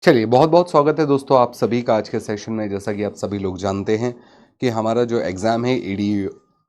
चलिए, बहुत-बहुत स्वागत है दोस्तों आप सभी का आज के सेशन में। जैसा कि आप सभी लोग जानते हैं कि हमारा जो एग्ज़ाम है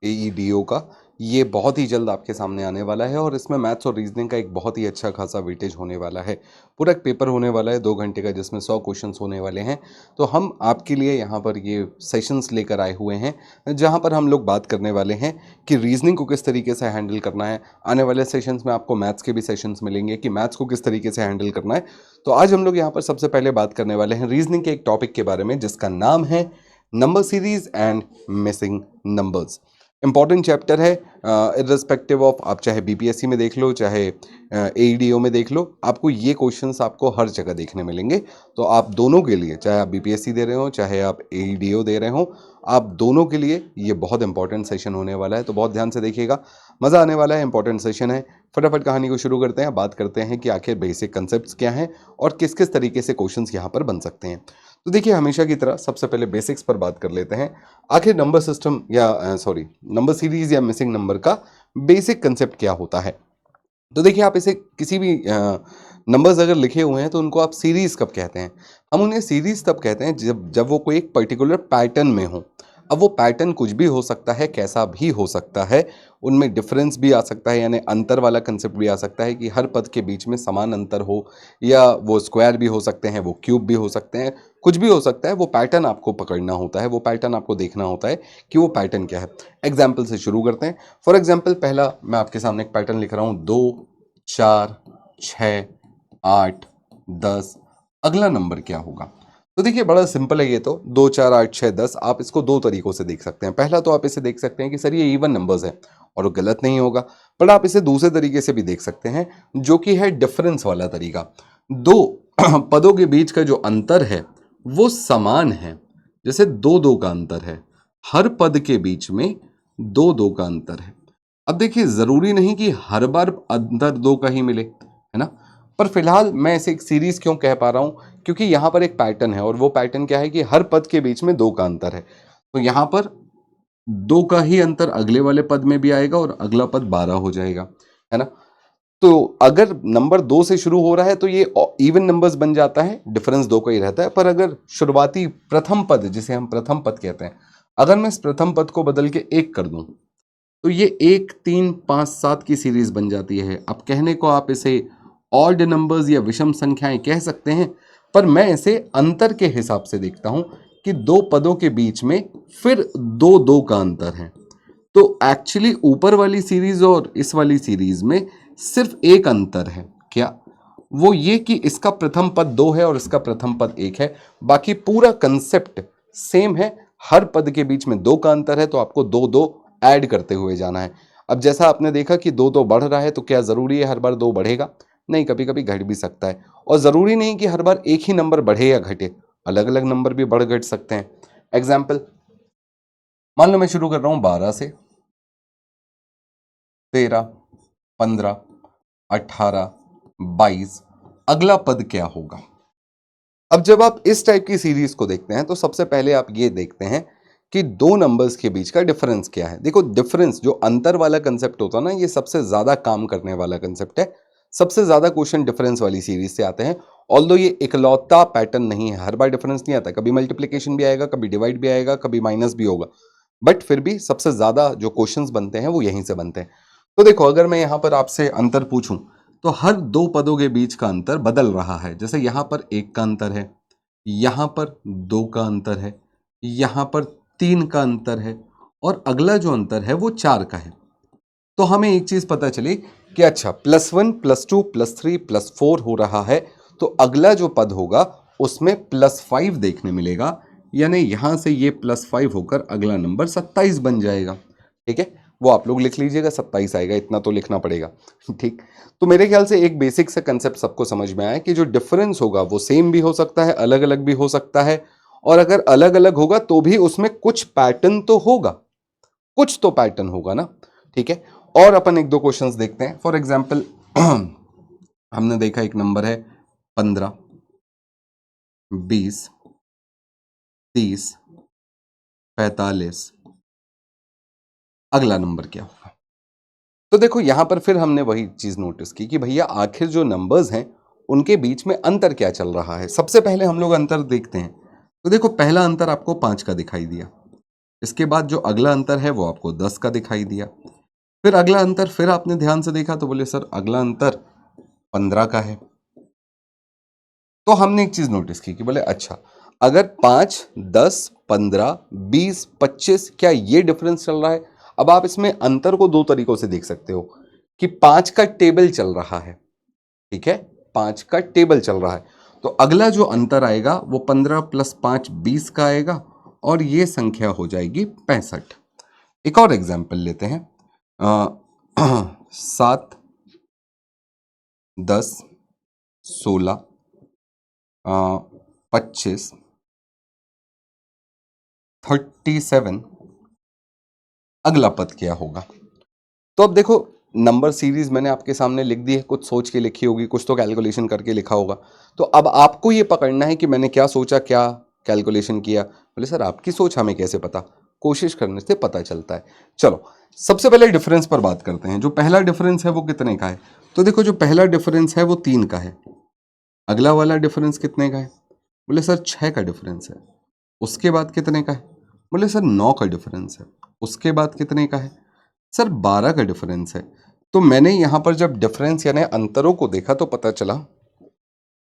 एईडीओ का, ये बहुत ही जल्द आपके सामने आने वाला है और इसमें मैथ्स और रीज़निंग का एक बहुत ही अच्छा खासा वेटेज होने वाला है। पूरा एक पेपर होने वाला है 2 घंटे का, जिसमें 100 क्वेश्चंस होने वाले हैं। तो हम आपके लिए यहाँ पर ये सेशंस लेकर आए हुए हैं, जहाँ पर हम लोग बात करने वाले हैं कि रीज़निंग को किस तरीके से हैंडल करना है। आने वाले सेशंस में आपको मैथ्स के भी सेशंस मिलेंगे कि मैथ्स को किस तरीके से हैंडल करना है। तो आज हम लोग यहाँ पर सबसे पहले बात करने वाले हैं रीजनिंग के एक टॉपिक के बारे में, जिसका नाम है number series and missing numbers. Important chapter है। इर्रिस्पेक्टिव ऑफ आप चाहे बीपीएससी में देख लो, चाहे एईडीओ में देख लो, आपको ये क्वेश्चंस आपको हर जगह देखने मिलेंगे। तो आप दोनों के लिए, चाहे आप बीपीएससी दे रहे हो चाहे आप एईडीओ दे रहे हो, आप दोनों के लिए ये बहुत इंपॉर्टेंट सेशन होने वाला है। तो बहुत ध्यान से देखिएगा, मज़ा आने वाला है, इंपॉर्टेंट सेशन है। फटाफट कहानी को शुरू करते हैं, बात करते हैं कि आखिर बेसिक कंसेप्ट्स क्या हैं और किस किस तरीके से क्वेश्चंस यहाँ पर बन सकते हैं। तो देखिए, हमेशा की तरह सबसे पहले बेसिक्स पर बात कर लेते हैं। आखिर नंबर सिस्टम या सॉरी नंबर सीरीज या मिसिंग नंबर का बेसिक कंसेप्ट क्या होता है। तो देखिए, आप इसे किसी भी नंबर्स अगर लिखे हुए हैं तो उनको आप सीरीज कब कहते हैं? हम उन्हें सीरीज तब कहते हैं जब वो कोई एक पर्टिकुलर पैटर्न में हो। अब वो पैटर्न कुछ भी हो सकता है, कैसा भी हो सकता है। उनमें डिफरेंस भी आ सकता है, यानी अंतर वाला कंसेप्ट भी आ सकता है कि हर पद के बीच में समान अंतर हो, या वो स्क्वायर भी हो सकते हैं, वो क्यूब भी हो सकते हैं, कुछ भी हो सकता है। वो पैटर्न आपको पकड़ना होता है, वो पैटर्न आपको देखना होता है कि वो पैटर्न क्या है। एग्जाम्पल से शुरू करते हैं। फॉर एग्जाम्पल, पहला मैं आपके सामने एक पैटर्न लिख रहा हूँ, 2 4 6 8 10। अगला नंबर क्या होगा? तो देखिए, बड़ा सिंपल है ये तो। 2 4 8 6 10, आप इसको दो तरीकों से देख सकते हैं। पहला तो आप इसे देख सकते हैं कि सर ये इवन नंबर्स हैं और वो गलत नहीं होगा। पर आप इसे दूसरे तरीके से भी देख सकते हैं, जो कि है डिफरेंस वाला तरीका। दो पदों के बीच का जो अंतर है वो समान है। जैसे दो दो का अंतर है, हर पद के बीच में दो दो का अंतर है। अब देखिए, जरूरी नहीं कि हर बार अंतर दो का ही मिले, है ना। पर फिलहाल मैं इसे एक सीरीज क्यों कह पा रहा हूं, क्योंकि यहां पर एक पैटर्न है और वो पैटर्न क्या है कि हर पद के बीच में दो का अंतर है। तो यहां पर दो का ही अंतर अगले वाले पद में भी आएगा और अगला पद 12 हो जाएगा, है ना। तो अगर नंबर दो से शुरू हो रहा है तो ये इवन नंबर्स बन जाता है, डिफरेंस दो का ही रहता है। पर अगर शुरुआती प्रथम पद, जिसे हम प्रथम पद कहते हैं, अगर मैं इस प्रथम पद को बदल के एक कर दूं, तो ये 1 3 5 7 की सीरीज बन जाती है। अब कहने को आप इसे ऑड नंबर्स या विषम संख्याएं कह सकते हैं, पर मैं इसे अंतर के हिसाब से देखता हूं कि दो पदों के बीच में फिर दो दो का अंतर है। तो एक्चुअली ऊपर वाली सीरीज और इस वाली सीरीज में सिर्फ एक अंतर है। क्या? वो ये कि इसका प्रथम पद दो है और इसका प्रथम पद एक है। बाकी पूरा कंसेप्ट सेम है। हर पद के बीच में दो का अंतर है, तो आपको दो दो ऐड करते हुए जाना है। अब जैसा आपने देखा कि दो दो बढ़ रहा है, तो क्या जरूरी है हर बार दो बढ़ेगा? नहीं, कभी कभी घट भी सकता है। और जरूरी नहीं कि हर बार एक ही नंबर बढ़े या घटे, अलग अलग नंबर भी बढ़ घट सकते हैं। एग्जाम्पल, मान लो मैं शुरू कर रहा हूं 12 से, 13, 15, 18, 22। अगला पद क्या होगा? अब जब आप इस टाइप की सीरीज को देखते हैं तो सबसे पहले आप ये देखते हैं कि दो नंबर्स के बीच का डिफरेंस क्या है। देखो, डिफरेंस जो अंतर वाला कंसेप्ट होता है ना, ये सबसे ज्यादा काम करने वाला कंसेप्ट है। सबसे ज्यादा क्वेश्चन डिफरेंस वाली सीरीज से आते हैं। ऑल्दो ये इकलौता पैटर्न नहीं है, हर बार डिफरेंस नहीं आता। कभी मल्टीप्लीकेशन भी आएगा, कभी डिवाइड भी आएगा, कभी माइनस भी होगा। बट फिर भी सबसे ज्यादा जो क्वेश्चंस बनते हैं वो यहीं से बनते हैं। तो देखो, अगर मैं यहां पर आपसे अंतर पूछूं, तो हर दो पदों के बीच का अंतर बदल रहा है। जैसे यहां पर एक का अंतर है, यहां पर दो का अंतर है, यहां पर तीन का अंतर है, और अगला जो अंतर है वो चार का है। तो हमें एक चीज पता चली कि अच्छा, +1 +2 +3 +4 हो रहा है, तो अगला जो पद होगा उसमें +5 देखने मिलेगा। यानी यहां से ये +5 होकर अगला नंबर 27 बन जाएगा। ठीक है, वो आप लोग लिख लीजिएगा, 27 आएगा, इतना तो लिखना पड़ेगा। ठीक। तो मेरे ख्याल से एक बेसिक सा कंसेप्ट सबको समझ में आया कि जो डिफरेंस होगा वो सेम भी हो सकता है, अलग अलग भी हो सकता है। और अगर अलग अलग होगा तो भी उसमें कुछ पैटर्न तो होगा, कुछ तो पैटर्न होगा ना। ठीक है। और अपन एक दो क्वेश्चंस देखते हैं। फॉर एग्जांपल, हमने देखा एक नंबर है 15, 20, 30, 45। अगला नंबर क्या होगा? तो देखो, यहां पर फिर हमने वही चीज नोटिस की कि भैया आखिर जो नंबर्स हैं उनके बीच में अंतर क्या चल रहा है। सबसे पहले हम लोग अंतर देखते हैं। तो देखो पहला अंतर आपको 5 का दिखाई दिया, इसके बाद जो अगला अंतर है वो आपको 10 का दिखाई दिया, फिर अगला अंतर फिर आपने ध्यान से देखा तो बोले सर अगला अंतर 15 का है। तो हमने एक चीज नोटिस की कि बोले अच्छा अगर 5, 10, 15, 20, 25 क्या ये डिफरेंस चल रहा है। अब आप इसमें अंतर को दो तरीकों से देख सकते हो कि 5 का टेबल चल रहा है, ठीक है, 5 का टेबल चल रहा है, तो अगला जो अंतर आएगा वो 15 + 5 20 का आएगा और ये संख्या हो जाएगी 65। एक और एग्जाम्पल लेते हैं, 7, 10, 16, 25, 37, अगला पद क्या होगा। तो अब देखो नंबर सीरीज मैंने आपके सामने लिख दी है, कुछ सोच के लिखी होगी, कुछ तो कैलकुलेशन करके लिखा होगा। तो अब आपको ये पकड़ना है कि मैंने क्या सोचा, क्या कैलकुलेशन किया। बोले सर आपकी सोच हमें कैसे पता, कोशिश करने से पता चलता है। चलो सबसे पहले डिफरेंस पर बात करते हैं। जो पहला डिफरेंस है वो कितने का है। तो देखो जो पहला डिफरेंस है वो 3 का है। अगला वाला डिफरेंस कितने का है। बोले सर 6 का डिफरेंस है। उसके बाद कितने का है। बोले सर 9 का डिफरेंस है। उसके बाद कितने का है। सर 12 का डिफरेंस है। तो मैंने यहां पर जब डिफरेंस यानी अंतरों को देखा तो पता चला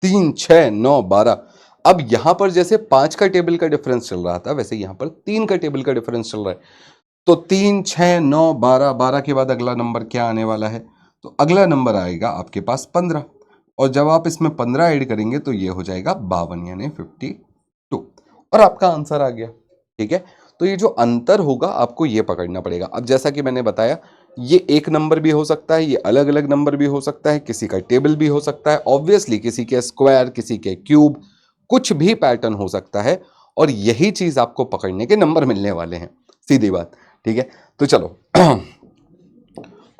3, 6, 9, 12। अब यहां पर जैसे 5 का टेबल का डिफरेंस चल रहा था वैसे यहां पर 3 का टेबल का डिफरेंस चल रहा है। तो 3, 6, 9, 12, 12 के बाद अगला नंबर क्या आने वाला है। तो अगला नंबर आएगा आपके पास 15 और जब आप इसमें 15 ऐड करेंगे तो ये हो जाएगा 52 यानी 52 और आपका आंसर आ गया। ठीक है, तो ये जो अंतर होगा आपको ये पकड़ना पड़ेगा। अब जैसा कि मैंने बताया ये एक नंबर भी हो सकता है, ये अलग अलग नंबर भी हो सकता है, किसी का टेबल भी हो सकता है, ऑब्वियसली किसी के स्क्वायर, किसी के क्यूब, कुछ भी पैटर्न हो सकता है और यही चीज आपको पकड़ने के नंबर मिलने वाले हैं, सीधी बात। ठीक है, तो चलो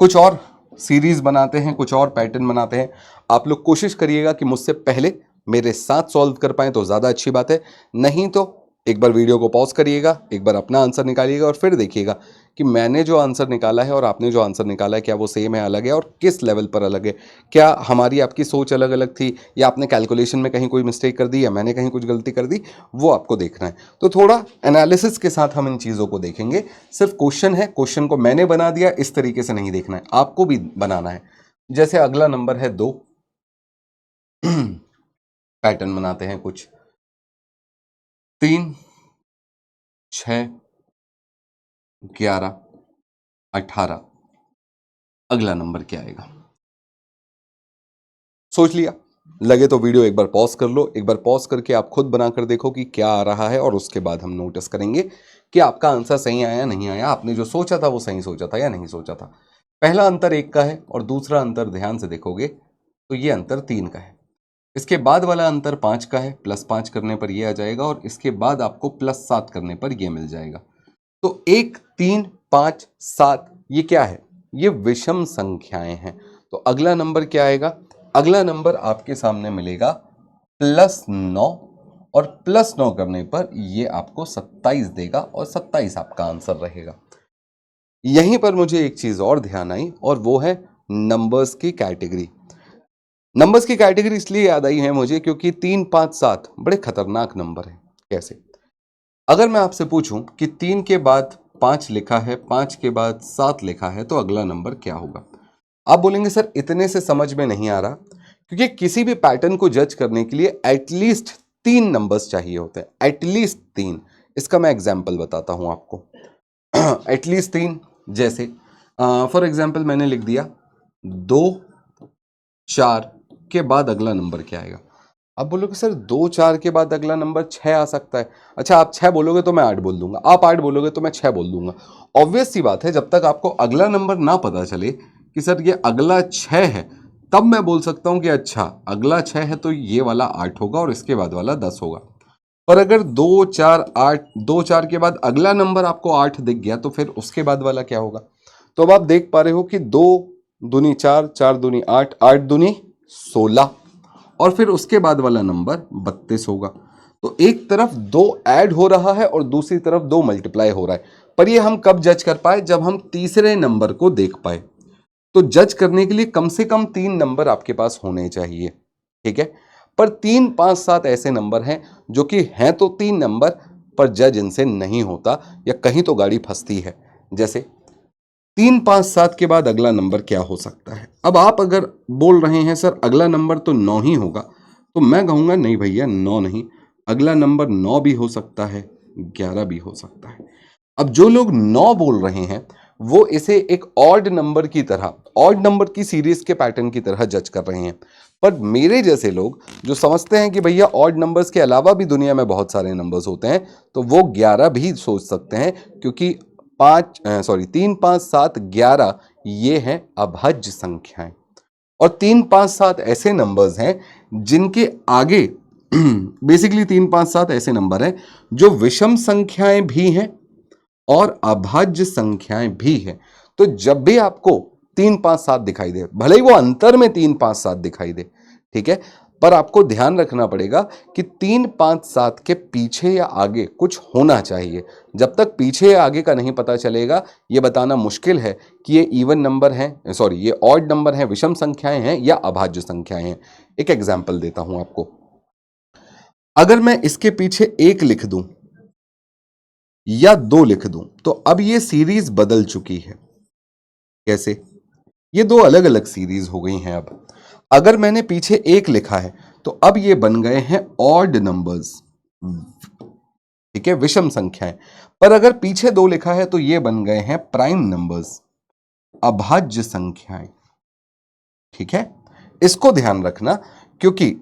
कुछ और सीरीज बनाते हैं, कुछ और पैटर्न बनाते हैं। आप लोग कोशिश करिएगा कि मुझसे पहले मेरे साथ सॉल्व कर पाएं तो ज़्यादा अच्छी बात है, नहीं तो एक बार वीडियो को पॉज करिएगा, एक बार अपना आंसर निकालिएगा और फिर देखिएगा कि मैंने जो आंसर निकाला है और आपने जो आंसर निकाला है क्या वो सेम है, अलग है और किस लेवल पर अलग है। क्या हमारी आपकी सोच अलग अलग थी या आपने कैलकुलेशन में कहीं कोई मिस्टेक कर दी या मैंने कहीं कुछ गलती कर दी, वो आपको देखना है। तो थोड़ा एनालिसिस के साथ हम इन चीज़ों को देखेंगे। सिर्फ क्वेश्चन है, क्वेश्चन को मैंने बना दिया इस तरीके से नहीं देखना है, आपको भी बनाना है। जैसे अगला नंबर है 2, पैटर्न बनाते हैं कुछ, 3, 6, 11, 18, अगला नंबर क्या आएगा। सोच लिया, लगे तो वीडियो एक बार पॉज कर लो, एक बार पॉज करके आप खुद बनाकर देखो कि क्या आ रहा है और उसके बाद हम नोटिस करेंगे कि आपका आंसर सही आया नहीं आया, आपने जो सोचा था वो सही सोचा था या नहीं सोचा था। पहला अंतर 1 का है और दूसरा अंतर ध्यान से देखोगे तो ये अंतर 3 का है। इसके बाद वाला अंतर 5 का है, +5 करने पर ये आ जाएगा और इसके बाद आपको +7 करने पर ये मिल जाएगा। तो 1, 3, 5, 7 ये क्या है, ये विषम संख्याएं हैं। तो अगला नंबर क्या आएगा, अगला नंबर आपके सामने मिलेगा +9 और +9 करने पर ये आपको 27 देगा और 27 आपका आंसर रहेगा। यहीं पर मुझे एक चीज और ध्यान आई और वो है नंबर्स की कैटेगरी। नंबर्स की कैटेगरी इसलिए याद आई है मुझे क्योंकि 3, 5, 7 बड़े खतरनाक नंबर हैं। कैसे, अगर मैं आपसे पूछूं कि 3 के बाद 5 लिखा है, 5 के बाद 7 लिखा है तो अगला नंबर क्या होगा। आप बोलेंगे सर इतने से समझ में नहीं आ रहा, क्योंकि किसी भी पैटर्न को जज करने के लिए एटलीस्ट 3 नंबर्स चाहिए होते हैं, एटलीस्ट 3। इसका मैं एग्जाम्पल बताता हूं आपको। एटलीस्ट 3 जैसे फॉर एग्जाम्पल मैंने लिख दिया 2, 4 के बाद अगला नंबर क्या आएगा। आप बोलोगे सर 2, 4 के बाद अगला नंबर 6 आ सकता है। अच्छा आप 6 बोलोगे तो मैं 8 बोल दूंगा, आप 8 बोलोगे तो मैं 6 बोल दूंगा। ऑब्वियस सी बात है, जब तक आपको अगला नंबर ना पता चले कि सर ये अगला 6 है तब मैं बोल सकता हूं कि अच्छा अगला 6 है तो ये वाला 8 होगा और इसके बाद वाला 10 होगा। पर अगर 2, 4, 8, 2, 4 के बाद अगला नंबर आपको 8 दिख गया तो फिर उसके बाद वाला क्या होगा। तो अब आप देख पा रहे हो कि 2 दूनी 4, 4 दूनी 8, 8 दूनी 16 और फिर उसके बाद वाला नंबर 32 होगा। तो एक तरफ 2 ऐड हो रहा है और दूसरी तरफ 2 मल्टीप्लाई हो रहा है। पर ये हम कब जज कर पाए, जब हम तीसरे नंबर को देख पाए। तो जज करने के लिए कम से कम 3 नंबर आपके पास होने चाहिए। ठीक है। पर 3 5 7 ऐसे नंबर हैं जो कि हैं तो 3 नंबर, पर जज इनसे नहीं होता या कहीं तो गाड़ी फंसती है। जैसे 3 5 7 के बाद अगला नंबर क्या हो सकता है? अब आप अगर बोल रहे हैं सर अगला नंबर तो 9 ही होगा, तो मैं कहूंगा नहीं भैया 9 नहीं, अगला नंबर 9 भी हो सकता है, 11 भी हो सकता है। अब जो लोग 9 बोल रहे हैं वो इसे एक ऑड नंबर की तरह, ऑड नंबर की सीरीज के पैटर्न की तरह जज कर रहे हैं। पर मेरे जैसे लोग जो समझते हैं कि भैया ऑड नंबर्स के अलावा भी दुनिया में बहुत सारे नंबर्स होते हैं, तो वो 11 भी सोच सकते हैं, क्योंकि 3 5 7 11 ये हैं अभाज्य संख्याएं। और 3 5 7 ऐसे नंबर्स हैं जिनके आगे बेसिकली 3 5 7 ऐसे नंबर हैं जो विषम संख्याएं भी हैं और अभाज्य संख्याएं भी हैं। तो जब भी आपको 3 5 7 दिखाई दे, भले ही वो अंतर में 3 5 7 दिखाई दे, ठीक है, पर आपको ध्यान रखना पड़ेगा कि 3 5 7 के पीछे या आगे कुछ होना चाहिए। जब तक पीछे या आगे का नहीं पता चलेगा, यह बताना मुश्किल है कि ये इवन नंबर हैं, सॉरी ये ऑड नंबर हैं, विषम संख्याएं हैं या अभाज्य संख्याएं हैं। एक एग्जाम्पल देता हूं आपको। अगर मैं इसके पीछे 1 लिख दूं या 2 लिख दूं, तो अब ये सीरीज बदल चुकी है। कैसे? ये दो अलग अलग सीरीज हो गई हैं। अब अगर मैंने पीछे 1 लिखा है तो अब ये बन गए हैं ऑड नंबर्स, ठीक है, विषम संख्याएं। पर अगर पीछे 2 लिखा है तो ये बन गए हैं प्राइम नंबर्स, अभाज्य संख्याएं। ठीक है, इसको ध्यान रखना, क्योंकि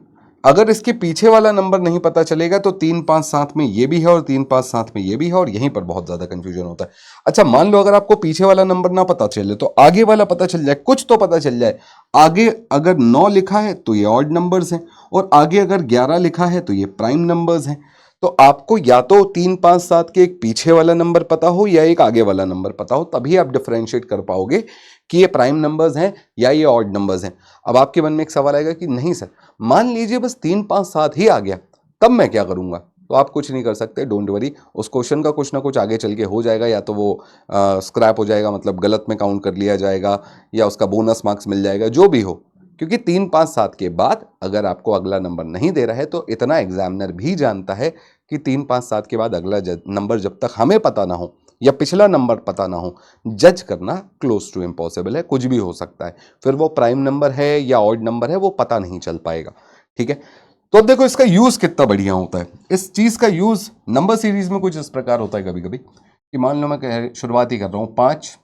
अगर इसके पीछे वाला नंबर नहीं पता चलेगा तो 3 5 7 में ये भी है और 3 5 7 में ये भी है, और यहीं पर बहुत ज्यादा कंफ्यूजन होता है। अच्छा, मान लो अगर आपको पीछे वाला नंबर ना पता चले तो आगे वाला पता चल जाए, कुछ तो पता चल जाए। आगे अगर 9 लिखा है तो ये ऑड नंबर्स हैं, और आगे अगर 11 लिखा है तो ये प्राइम नंबर्स हैं। तो आपको या तो 3 5 7 के एक पीछे वाला नंबर पता हो या एक आगे वाला नंबर पता हो, तभी आप डिफरेंशिएट कर पाओगे कि ये प्राइम नंबर्स हैं या ये ऑड नंबर्स हैं। अब आपके मन में एक सवाल आएगा कि नहीं सर, मान लीजिए बस 3 5 7 ही आ गया, तब मैं क्या करूंगा? तो आप कुछ नहीं कर सकते, डोंट वरी, उस क्वेश्चन का कुछ ना कुछ आगे चल के हो जाएगा, या तो वो स्क्रैप हो जाएगा, मतलब गलत में काउंट कर लिया जाएगा, या उसका बोनस मार्क्स मिल जाएगा, जो भी हो। क्योंकि 3 5 7 के बाद अगर आपको अगला नंबर नहीं दे रहा है तो इतना एग्जामिनर भी जानता है कि 3 5 7 के बाद अगला नंबर जब तक हमें पता ना हो या पिछला नंबर पता ना हो, जज करना क्लोज टू इम्पॉसिबल है, कुछ भी हो सकता है। फिर वो प्राइम नंबर है या ऑड नंबर है वो पता नहीं चल पाएगा। ठीक है, तो अब देखो इसका यूज कितना बढ़िया होता है। इस चीज का यूज नंबर सीरीज में कुछ इस प्रकार होता है कभी कभी कि मान लो मैं शुरुआत ही कर रहा हूं, 5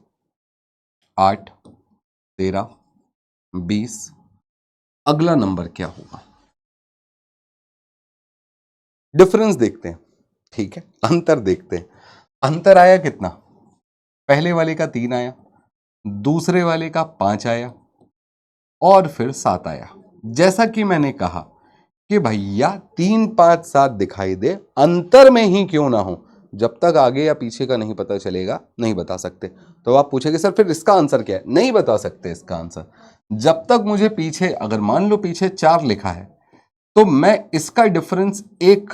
8 13 20, अगला नंबर क्या होगा? डिफरेंस देखते हैं, ठीक है, अंतर देखते हैं। अंतर आया कितना? पहले वाले का 3 आया, दूसरे वाले का 5 आया, और फिर 7 आया। जैसा कि मैंने कहा कि भैया 3 5 7 दिखाई दे, अंतर में ही क्यों ना हो, जब तक आगे या पीछे का नहीं पता चलेगा नहीं बता सकते। तो आप पूछेंगे सर फिर इसका आंसर क्या है? नहीं बता सकते इसका आंसर जब तक मुझे पीछे, अगर मान लो पीछे 4 लिखा है तो मैं इसका डिफरेंस 1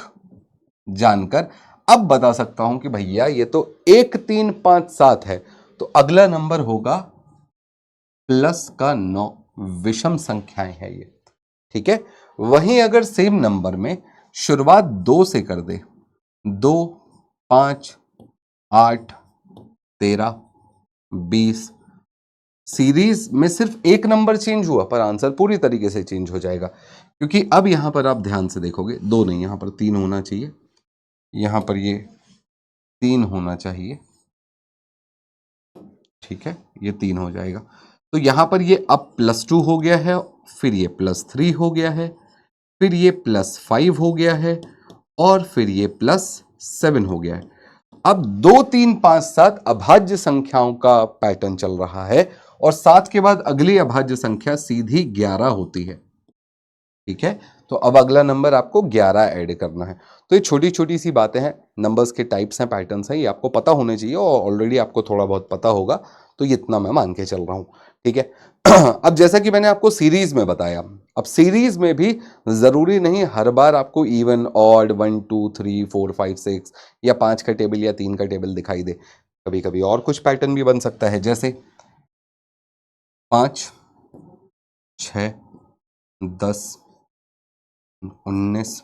जानकर अब बता सकता हूं कि भैया ये तो 1 3 5 7 है, तो अगला नंबर होगा प्लस का 9, विषम संख्याएं है ये। ठीक है, वहीं अगर सेम नंबर में शुरुआत 2 से कर दे, 2 5 8 13 20, सीरीज में सिर्फ एक नंबर चेंज हुआ पर आंसर पूरी तरीके से चेंज हो जाएगा। क्योंकि अब यहां पर आप ध्यान से देखोगे, 2 नहीं, यहां पर 3 होना चाहिए, यहां पर ये 3 होना चाहिए, ठीक है, ये 3 हो जाएगा। तो यहां पर ये अब +2 हो गया है, फिर ये +3 हो गया है, फिर ये +5 हो गया है, और फिर ये +7 हो गया है। अब 2 3 5 7 अभाज्य संख्याओं का पैटर्न चल रहा है, और 7 के बाद अगली अभाज्य संख्या सीधी 11 होती है। ठीक है, तो अब अगला नंबर आपको 11 ऐड करना है। तो ये छोटी छोटी सी बातें हैं, नंबर्स के टाइप्स हैं, पैटर्न्स हैं, ये आपको पता होने चाहिए, और ऑलरेडी आपको थोड़ा बहुत पता होगा, तो ये इतना मैं मान के चल रहा हूं। ठीक है, अब जैसा कि मैंने आपको सीरीज में बताया, अब सीरीज में भी जरूरी नहीं हर बार आपको इवन ऑड 1 2 3 4 5 6 या 5 का टेबल या 3 का टेबल दिखाई दे। कभी कभी और कुछ पैटर्न भी बन सकता है, जैसे 5 6 10 19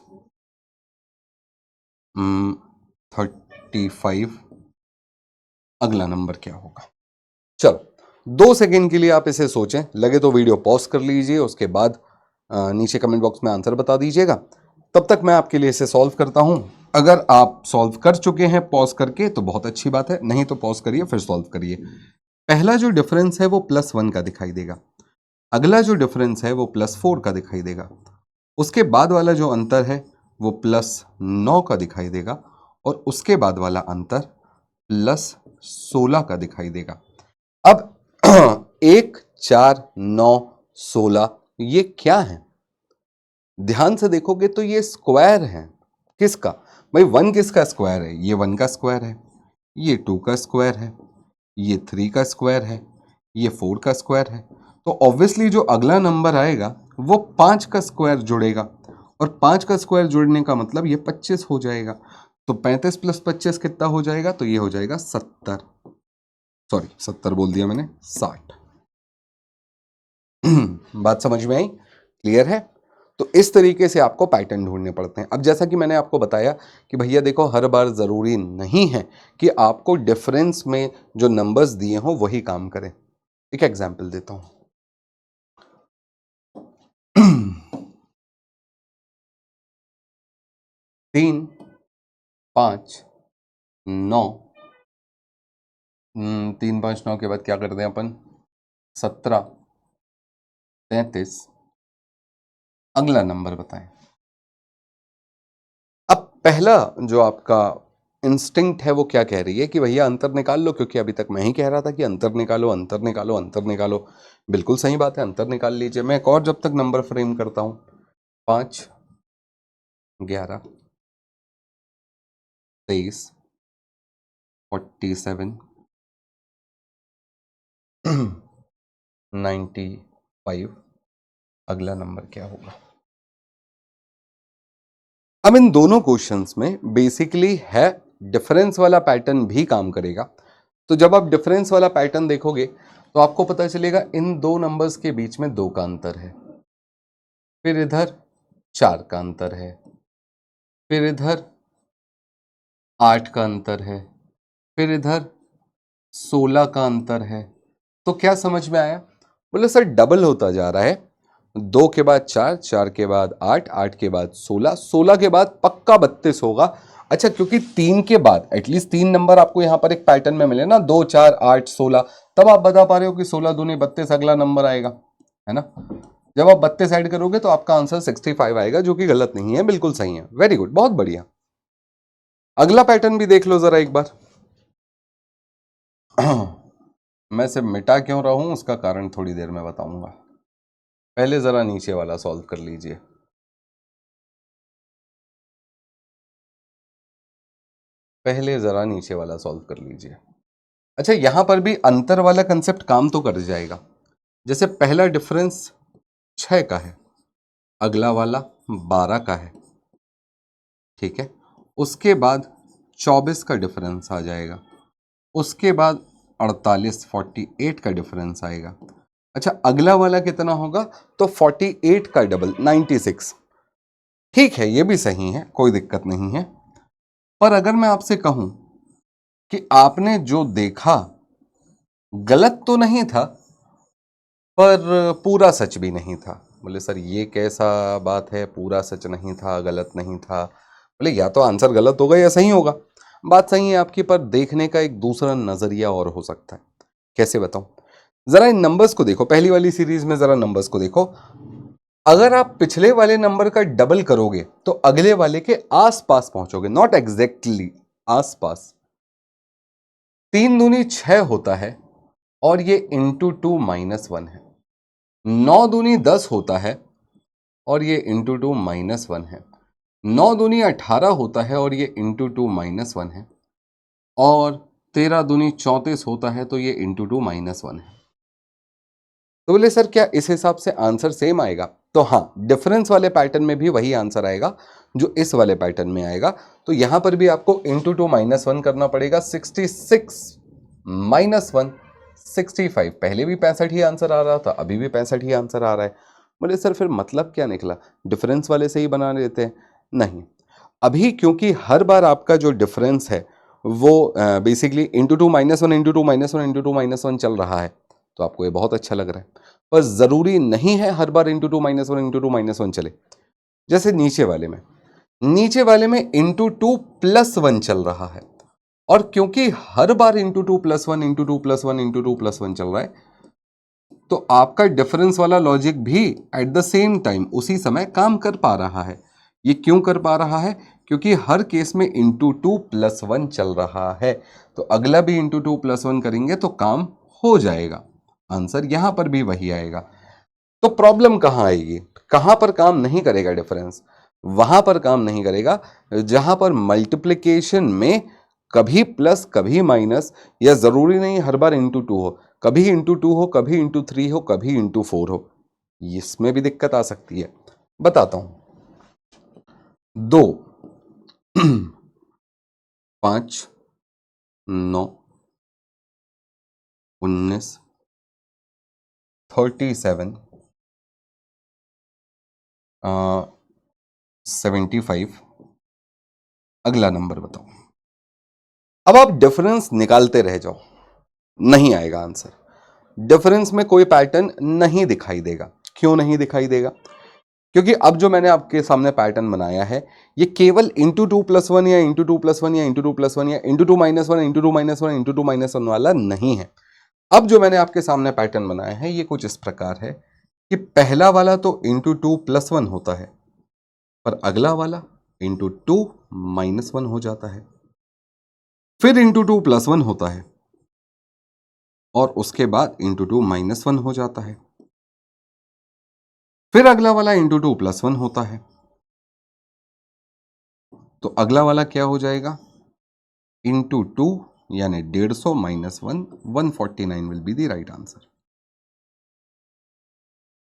35। अगला नंबर क्या होगा? चलो 2 सेकेंड के लिए आप इसे सोचें, लगे तो वीडियो पॉज कर लीजिए, उसके बाद नीचे कमेंट बॉक्स में आंसर बता दीजिएगा। तब तक मैं आपके लिए इसे सॉल्व करता हूं। अगर आप सॉल्व कर चुके हैं पॉज करके तो बहुत अच्छी बात है, नहीं तो पॉज करिए फिर सॉल्व करिए। पहला जो डिफरेंस है वो +1 का दिखाई देगा, अगला जो डिफरेंस है वो +4 का दिखाई देगा, उसके बाद वाला जो अंतर है वो +9 का दिखाई देगा, और उसके बाद वाला अंतर +16 का दिखाई देगा। अब 1 4 9 16 ये क्या है? ध्यान से देखोगे तो ये स्क्वायर है। किसका भाई? 1 किसका स्क्वायर है? ये 1 का स्क्वायर है, ये 2 का स्क्वायर है, ये 3 का स्क्वायर है, ये 4 का स्क्वायर है। तो ऑब्वियसली जो अगला नंबर आएगा वो 5 का स्क्वायर जुड़ेगा, और 5 का स्क्वायर जुड़ने का मतलब ये 25 हो जाएगा। तो 35 + 25 कितना हो जाएगा? तो ये हो जाएगा 70। सॉरी 70 बोल दिया मैंने, 60। बात समझ में आई? क्लियर है? तो इस तरीके से आपको पैटर्न ढूंढने पड़ते हैं। अब जैसा कि मैंने आपको बताया कि भैया देखो, हर बार ज़रूरी नहीं है कि आपको डिफरेंस में जो नंबर्स दिए हों वही काम करें। एक एग्जांपल देता हूं। 3 5 9, 3 5 9 के बाद क्या करते हैं अपन? 17 33। अगला नंबर बताएं। अब पहला जो आपका इंस्टिंक्ट है वो क्या कह रही है कि भैया अंतर निकाल लो, क्योंकि अभी तक मैं ही कह रहा था कि अंतर निकालो अंतर निकालो अंतर निकालो। बिल्कुल सही बात है, अंतर निकाल लीजिए। मैं एक और जब तक नंबर फ्रेम करता हूं, 5 11 23 47 95। अगला नंबर क्या होगा? अब इन दोनों क्वेश्चंस में बेसिकली है डिफरेंस वाला पैटर्न भी काम करेगा। तो जब आप डिफरेंस वाला पैटर्न देखोगे तो आपको पता चलेगा इन दो नंबर्स के बीच में 2 का अंतर है, फिर इधर 4 का अंतर है, फिर इधर 8 का अंतर है, फिर इधर 16 का अंतर है। तो क्या समझ में आया? बोले सर डबल होता जा रहा है, 2 के बाद 4, 4 के बाद 8, 8 के बाद 16, 16 के बाद पक्का 32 होगा। अच्छा, क्योंकि 3 के बाद एटलीस्ट 3 नंबर आपको यहां पर एक पैटर्न में मिले ना, 2 4 8 16, तब आप बता पा रहे हो कि 16 दूनी 32 अगला नंबर आएगा, है ना? जब आप 32 ऐड करोगे तो आपका आंसर 65 आएगा, जो कि गलत नहीं है, बिल्कुल सही है। वेरी गुड, बहुत बढ़िया। अगला पैटर्न भी देख लो जरा एक बार। मैं सिर्फ मिटा क्यों रहा हूं उसका कारण थोड़ी देर में बताऊंगा। पहले जरा नीचे वाला सॉल्व कर लीजिए। पहले जरा नीचे वाला सॉल्व कर लीजिए। अच्छा, यहां पर भी अंतर वाला कंसेप्ट काम तो कर जाएगा। जैसे पहला डिफरेंस 6 का है, अगला वाला 12 का है, ठीक है। उसके बाद 24 का डिफरेंस आ जाएगा, उसके बाद 48 48 का डिफरेंस आएगा। अच्छा, अगला वाला कितना होगा? तो 48 का डबल 96। ठीक है, ये भी सही है, कोई दिक्कत नहीं है। पर अगर मैं आपसे कहूं कि आपने जो देखा गलत तो नहीं था, पर पूरा सच भी नहीं था। बोले सर ये कैसा बात है, पूरा सच नहीं था गलत नहीं था? बोले या तो आंसर गलत होगा या सही होगा। बात सही है आपकी, पर देखने का एक दूसरा नजरिया और हो सकता है। कैसे बताऊं? जरा इन नंबर्स को देखो, पहली वाली सीरीज में जरा नंबर्स को देखो। अगर आप पिछले वाले नंबर का डबल करोगे तो अगले वाले के आसपास पहुंचोगे, नॉट एग्जैक्टली आसपास। 3 दूनी 6 होता है और ये इंटू 2 -1 है। 9 दूनी 10 होता है और ये इंटू 2 -1 है। 9 दूनी 18 होता है और ये इंटू 2 -1 है। और 13 दूनी 34 होता है तो ये इंटू 2 -1 है। तो बोले सर क्या इस हिसाब से आंसर सेम आएगा? तो हाँ, डिफरेंस वाले पैटर्न में भी वही आंसर आएगा जो इस वाले पैटर्न में आएगा। तो यहां पर भी आपको इंटू 2 -1 करना पड़ेगा। 66 -1 65। पहले भी 65 ही आंसर आ रहा था, अभी भी 65 ही आंसर आ रहा है। बोले सर फिर मतलब क्या निकला, डिफरेंस वाले से ही बना देते हैं? नहीं, अभी क्योंकि हर बार आपका जो डिफरेंस है वो basically into two minus one into two minus one into two minus one चल रहा है, तो आपको ये बहुत अच्छा लग रहा है, पर ज़रूरी नहीं है हर बार into two minus one into two minus one चले। जैसे नीचे वाले में इंटू टू प्लस वन चल रहा है, और क्योंकि हर बार into two plus one into two plus one into two plus one चल रहा है, तो आपका डिफरेंस वाला लॉजिक भी एट द सेम टाइम उसी समय काम कर पा रहा है। ये क्यों कर पा रहा है? क्योंकि हर केस में इंटू टू प्लस वन चल रहा है, तो अगला भी इंटू टू प्लस वन करेंगे तो काम हो जाएगा। आंसर यहां पर भी वही आएगा। तो प्रॉब्लम कहां आएगी, कहां पर काम नहीं करेगा डिफरेंस? वहां पर काम नहीं करेगा जहां पर मल्टीप्लिकेशन में कभी प्लस कभी माइनस, या जरूरी नहीं हर बार इंटू टू हो, कभी इंटू टू हो, कभी इंटू थ्री हो, कभी इंटू फोर हो, इसमें भी दिक्कत आ सकती है। बताता हूं, 2 5 9 19 37 75, अगला नंबर बताओ। अब आप डिफरेंस निकालते रह जाओ, नहीं आएगा आंसर। डिफरेंस में कोई पैटर्न नहीं दिखाई देगा। क्यों नहीं दिखाई देगा? क्योंकि अब जो मैंने आपके सामने पैटर्न बनाया है, ये केवल इंटू टू प्लस वन या इंटू टू प्लस वन या इंटू टू प्लस वन या into two minus one into two minus one into two minus one वाला नहीं है। अब जो मैंने आपके सामने पैटर्न बनाया है, ये कुछ इस प्रकार है कि पहला वाला तो इंटू टू प्लस वन होता है, पर अगला वाला इंटू टू माइनस वन हो जाता है, फिर इंटू टू प्लस वन होता है, और उसके बाद इंटू टू माइनस वन हो जाता है, फिर अगला वाला इंटू टू प्लस वन होता है। तो अगला वाला क्या हो जाएगा? इंटू टू, यानी 150 minus one, 149 will be the right answer.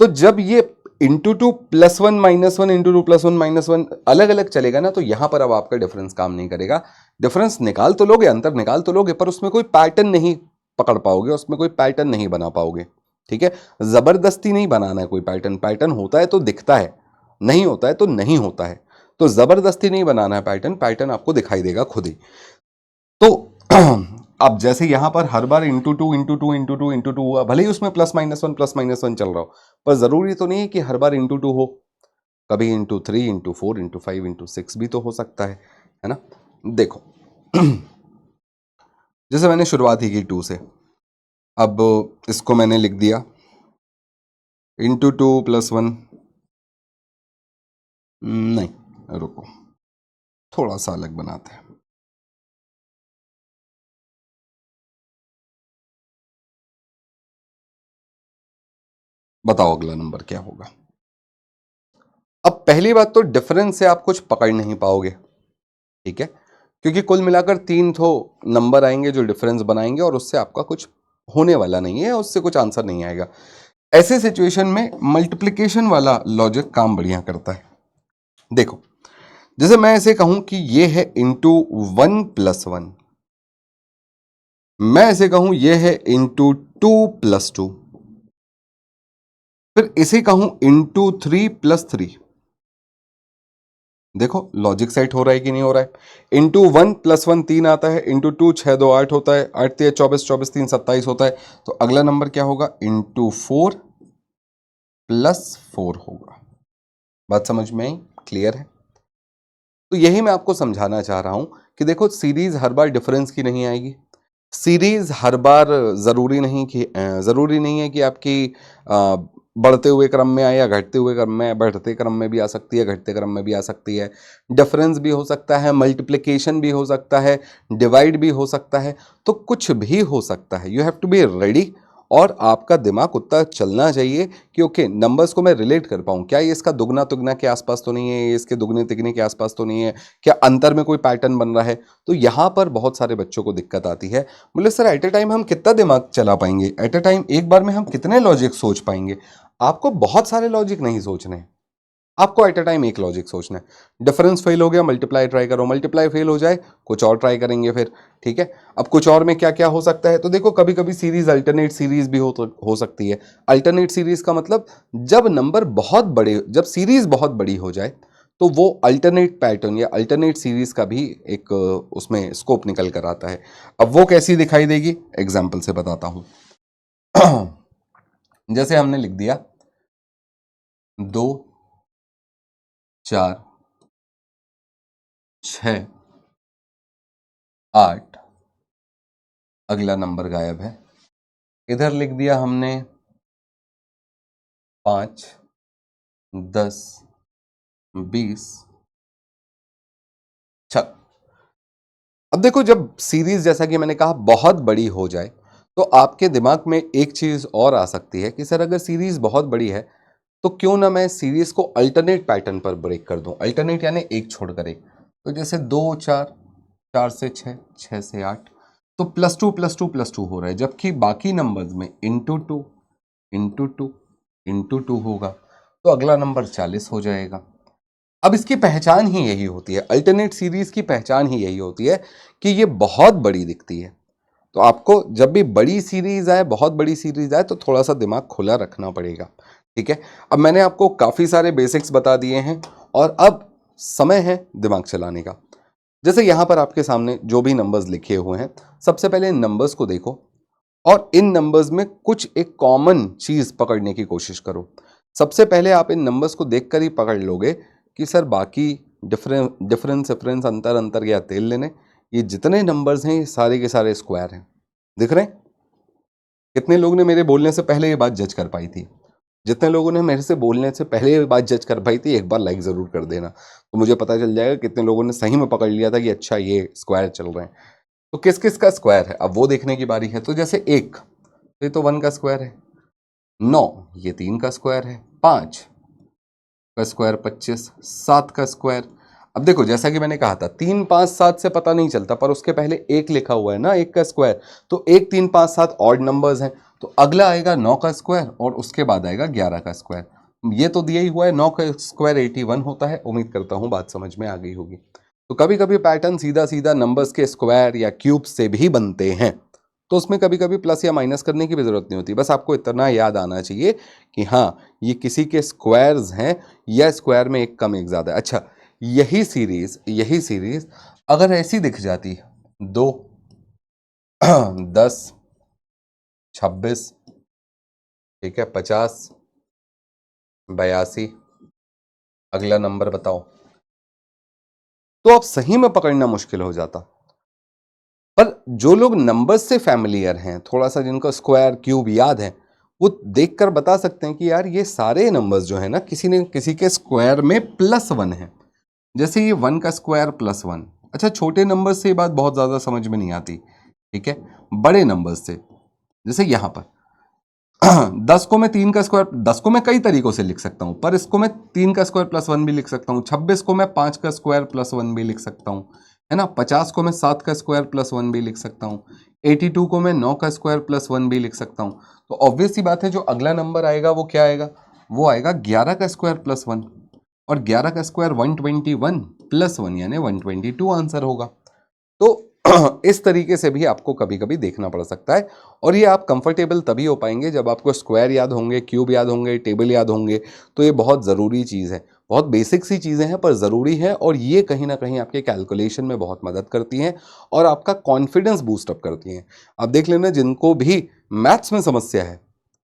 तो जब ये into two plus one minus one into two plus one minus one अलग अलग चलेगा ना, तो यहां पर अब आपका डिफरेंस काम नहीं करेगा। डिफरेंस निकाल तो लोगे, अंतर निकाल तो लोगे, पर उसमें कोई पैटर्न नहीं पकड़ पाओगे, उसमें कोई पैटर्न नहीं बना पाओगे। ठीक है, जबरदस्ती नहीं बनाना है कोई पैटर्न। पैटर्न होता है तो दिखता है, नहीं होता है तो नहीं होता है। तो जबरदस्ती नहीं बनाना है पैटर्न, पैटर्न आपको दिखाई देगा खुद ही। तो अब जैसे यहां पर हर बार into two into two into two into two हुआ, भले ही उसमें प्लस माइनस वन चल रहा हो, पर जरूरी तो नहीं है कि हर बार इंटू टू हो। कभी into three into four into five into six भी तो हो सकता है ना। देखो जैसे मैंने शुरुआत ही की टू से, अब इसको मैंने लिख दिया इंटू टू प्लस वन। नहीं, रुको, थोड़ा सा अलग बनाते हैं। बताओ अगला नंबर क्या होगा। अब पहली बात तो डिफरेंस से आप कुछ पकड़ नहीं पाओगे, ठीक है, क्योंकि कुल मिलाकर 3 तो नंबर आएंगे जो डिफरेंस बनाएंगे, और उससे आपका कुछ होने वाला नहीं है, उससे कुछ आंसर नहीं आएगा। ऐसे सिचुएशन में मल्टीप्लिकेशन वाला लॉजिक काम बढ़िया करता है। देखो, जैसे मैं ऐसे कहूं कि ये है इंटू वन प्लस वन, मैं ऐसे कहूं ये है इंटू टू प्लस टू, फिर इसे कहूं इंटू थ्री प्लस थ्री। देखो लॉजिक सेट हो रहा है कि नहीं हो रहा है। इंटू वन प्लस वन 3 आता है, इंटू टू 6 2 8 होता है, 8 3 24, 24 3 27 होता है। तो अगला नंबर क्या होगा? इंटू फोर प्लस फोर होगा। बात समझ में आई? क्लियर है? तो यही मैं आपको समझाना चाह रहा हूं कि देखो, सीरीज हर बार डिफरेंस की नहीं आएगी। सीरीज हर बार जरूरी नहीं है कि आपकी बढ़ते हुए क्रम में आए या घटते हुए क्रम में। बढ़ते क्रम में भी आ सकती है, घटते क्रम में भी आ सकती है। डिफरेंस भी हो सकता है, मल्टीप्लिकेशन भी हो सकता है, डिवाइड भी हो सकता है, तो कुछ भी हो सकता है। You have to be ready, और आपका दिमाग उतना चलना चाहिए कि ओके, नंबर्स को मैं रिलेट कर पाऊँ। क्या ये इसका दुगना तुगना के आसपास तो नहीं है, ये इसके दुगने तिगने के आसपास तो नहीं है, क्या अंतर में कोई पैटर्न बन रहा है? तो यहाँ पर बहुत सारे बच्चों को दिक्कत आती है। बोले सर एट ए टाइम हम कितना दिमाग चला पाएंगे, एट ए टाइम एक बार में हम कितने लॉजिक सोच पाएंगे? आपको बहुत सारे लॉजिक नहीं सोचने, आपको एट अ टाइम एक लॉजिक सोचना है। डिफरेंस फेल हो गया, मल्टीप्लाई ट्राई करो, मल्टीप्लाई फेल हो जाए कुछ और ट्राई करेंगे फिर, ठीक है। अब कुछ और में क्या क्या हो सकता है, तो देखो कभी कभी सीरीज अल्टरनेट सीरीज भी हो सकती है। अल्टरनेट सीरीज का मतलब जब नंबर बहुत बड़े, जब सीरीज बहुत बड़ी हो जाए तो वो अल्टरनेट पैटर्न या अल्टरनेट सीरीज का भी एक उसमें स्कोप निकल कर आता है। अब वो कैसी दिखाई देगी, एग्जाम्पल से बताता हूं। जैसे हमने लिख दिया 2 4 6 8, अगला नंबर गायब है। इधर लिख दिया हमने 5 10 20 6। अब देखो जब सीरीज जैसा कि मैंने कहा बहुत बड़ी हो जाए तो आपके दिमाग में एक चीज और आ सकती है कि सर अगर सीरीज बहुत बड़ी है तो क्यों ना मैं सीरीज को अल्टरनेट पैटर्न पर ब्रेक कर दूं। अल्टरनेट यानी एक छोड़कर एक, तो जैसे 2 4, 4 से 6, 6 से 8, तो +2 +2 +2 हो रहा है, जबकि बाकी नंबर्स में into two into two into to होगा तो अगला नंबर 40 हो जाएगा। अब इसकी पहचान ही यही होती है, अल्टरनेट सीरीज की पहचान ही यही होती है कि ये बहुत बड़ी दिखती है। तो आपको जब भी बड़ी सीरीज आए, बहुत बड़ी सीरीज आए, तो थोड़ा सा दिमाग खुला रखना पड़ेगा, ठीक है। अब मैंने आपको काफी सारे बेसिक्स बता दिए हैं और अब समय है दिमाग चलाने का। जैसे यहां पर आपके सामने जो भी नंबर्स लिखे हुए हैं, सबसे पहले इन नंबर्स को देखो और इन नंबर्स में कुछ एक कॉमन चीज पकड़ने की कोशिश करो। सबसे पहले आप इन नंबर्स को देखकर ही पकड़ लोगे कि सर बाकी डिफरेंस अंतर अंतर या तेल लेने, ये जितने नंबर्स हैं ये सारे के सारे स्क्वायर हैं। दिख रहे हैं? कितने लोगों ने मेरे बोलने से पहले ये बात जज कर पाई थी? जितने लोगों ने मेरे से बोलने से पहले ये बात जज कर पाई थी, एक बार लाइक जरूर कर देना, तो मुझे पता चल जाएगा कितने लोगों ने सही में पकड़ लिया था कि अच्छा ये स्क्वायर चल रहे हैं। तो किस किस का स्क्वायर है अब वो देखने की बारी है। तो जैसे 1, तो ये तो 1 का स्क्वायर है। 9, ये 3 का स्क्वायर है। 5 का स्क्वायर 25, 7 का स्क्वायर। अब देखो जैसा कि मैंने कहा था 3 5 7 से पता नहीं चलता, पर उसके पहले 1 लिखा हुआ है ना, 1 का स्क्वायर, तो 1 3 5 7 ऑड नंबर्स हैं, तो अगला आएगा 9 का स्क्वायर और उसके बाद आएगा 11 का स्क्वायर। ये तो दिया ही हुआ है, 9 का स्क्वायर 81 होता है। उम्मीद करता हूं बात समझ में आ गई होगी। तो कभी कभी पैटर्न सीधा सीधा नंबर्स के स्क्वायर या क्यूब से भी बनते हैं, तो उसमें कभी कभी प्लस या माइनस करने की भी जरूरत नहीं होती। बस आपको इतना याद आना चाहिए कि हाँ ये किसी के स्क्वायर्स हैं या स्क्वायर में एक कम एक ज्यादा है। अच्छा, यही सीरीज अगर ऐसी दिख जाती 2 10 26, ठीक है, 50 82, अगला नंबर बताओ, तो अब सही में पकड़ना मुश्किल हो जाता। पर जो लोग नंबर्स से फैमिलियर हैं, थोड़ा सा जिनको स्क्वायर क्यूब याद है, वो देखकर बता सकते हैं कि यार ये सारे नंबर्स जो है ना किसी न किसी के स्क्वायर में +1 है। जैसे ये 1 का स्क्वायर +1। अच्छा, छोटे नंबर से ये बात बहुत ज्यादा समझ में नहीं आती, ठीक है। बड़े नंबर से जैसे यहां पर 10 को मैं 3 का स्क्वायर, 10 को मैं कई तरीकों से लिख सकता हूं, पर इसको मैं 3 का स्क्वायर +1 भी लिख सकता हूं। 26 को मैं 5 का स्क्वायर +1 भी लिख सकता हूं, है ना। 50 को मैं 7 का स्क्वायर +1 भी लिख सकता हूं। 82 को मैं 9 का स्क्वायर +1 भी लिख सकता हूं। तो ऑब्वियस सी बात है जो अगला नंबर आएगा वो क्या आएगा, वो आएगा 11 का स्क्वायर +1, और 11 का स्क्वायर 121 +1 यानी 122 आंसर होगा। तो इस तरीके से भी आपको कभी कभी देखना पड़ सकता है, और ये आप कंफर्टेबल तभी हो पाएंगे जब आपको स्क्वायर याद होंगे, क्यूब याद होंगे, टेबल याद होंगे। तो ये बहुत ज़रूरी चीज़ है, बहुत बेसिक सी चीज़ें हैं पर ज़रूरी है, और ये कहीं ना कहीं आपके कैलकुलेशन में बहुत मदद करती हैं और आपका कॉन्फिडेंस बूस्टअप करती हैं। आप देख लेना जिनको भी मैथ्स में समस्या है,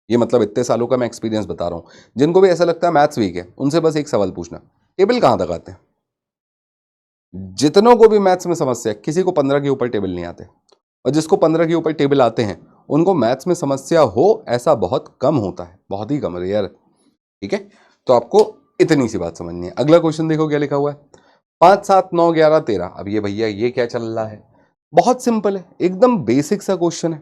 ये मतलब इतने सालों का मैं एक्सपीरियंस बता रहा हूँ, जिनको भी ऐसा लगता है मैथ्स वीक है, उनसे बस एक सवाल पूछना, टेबल कहाँ तक आते हैं। जितनों को भी मैथ्स में समस्या है, किसी को 15 के ऊपर टेबल नहीं आते, और जिसको 15 के ऊपर टेबल आते हैं उनको मैथ्स में समस्या हो ऐसा बहुत कम होता है, बहुत ही कम, रेयर, ठीक है। तो आपको इतनी सी बात समझनी है। अगला क्वेश्चन देखो क्या लिखा हुआ है, 5 7 9 11 13। अब ये भैया ये क्या चल रहा है, बहुत सिंपल है, एकदम बेसिक सा क्वेश्चन है।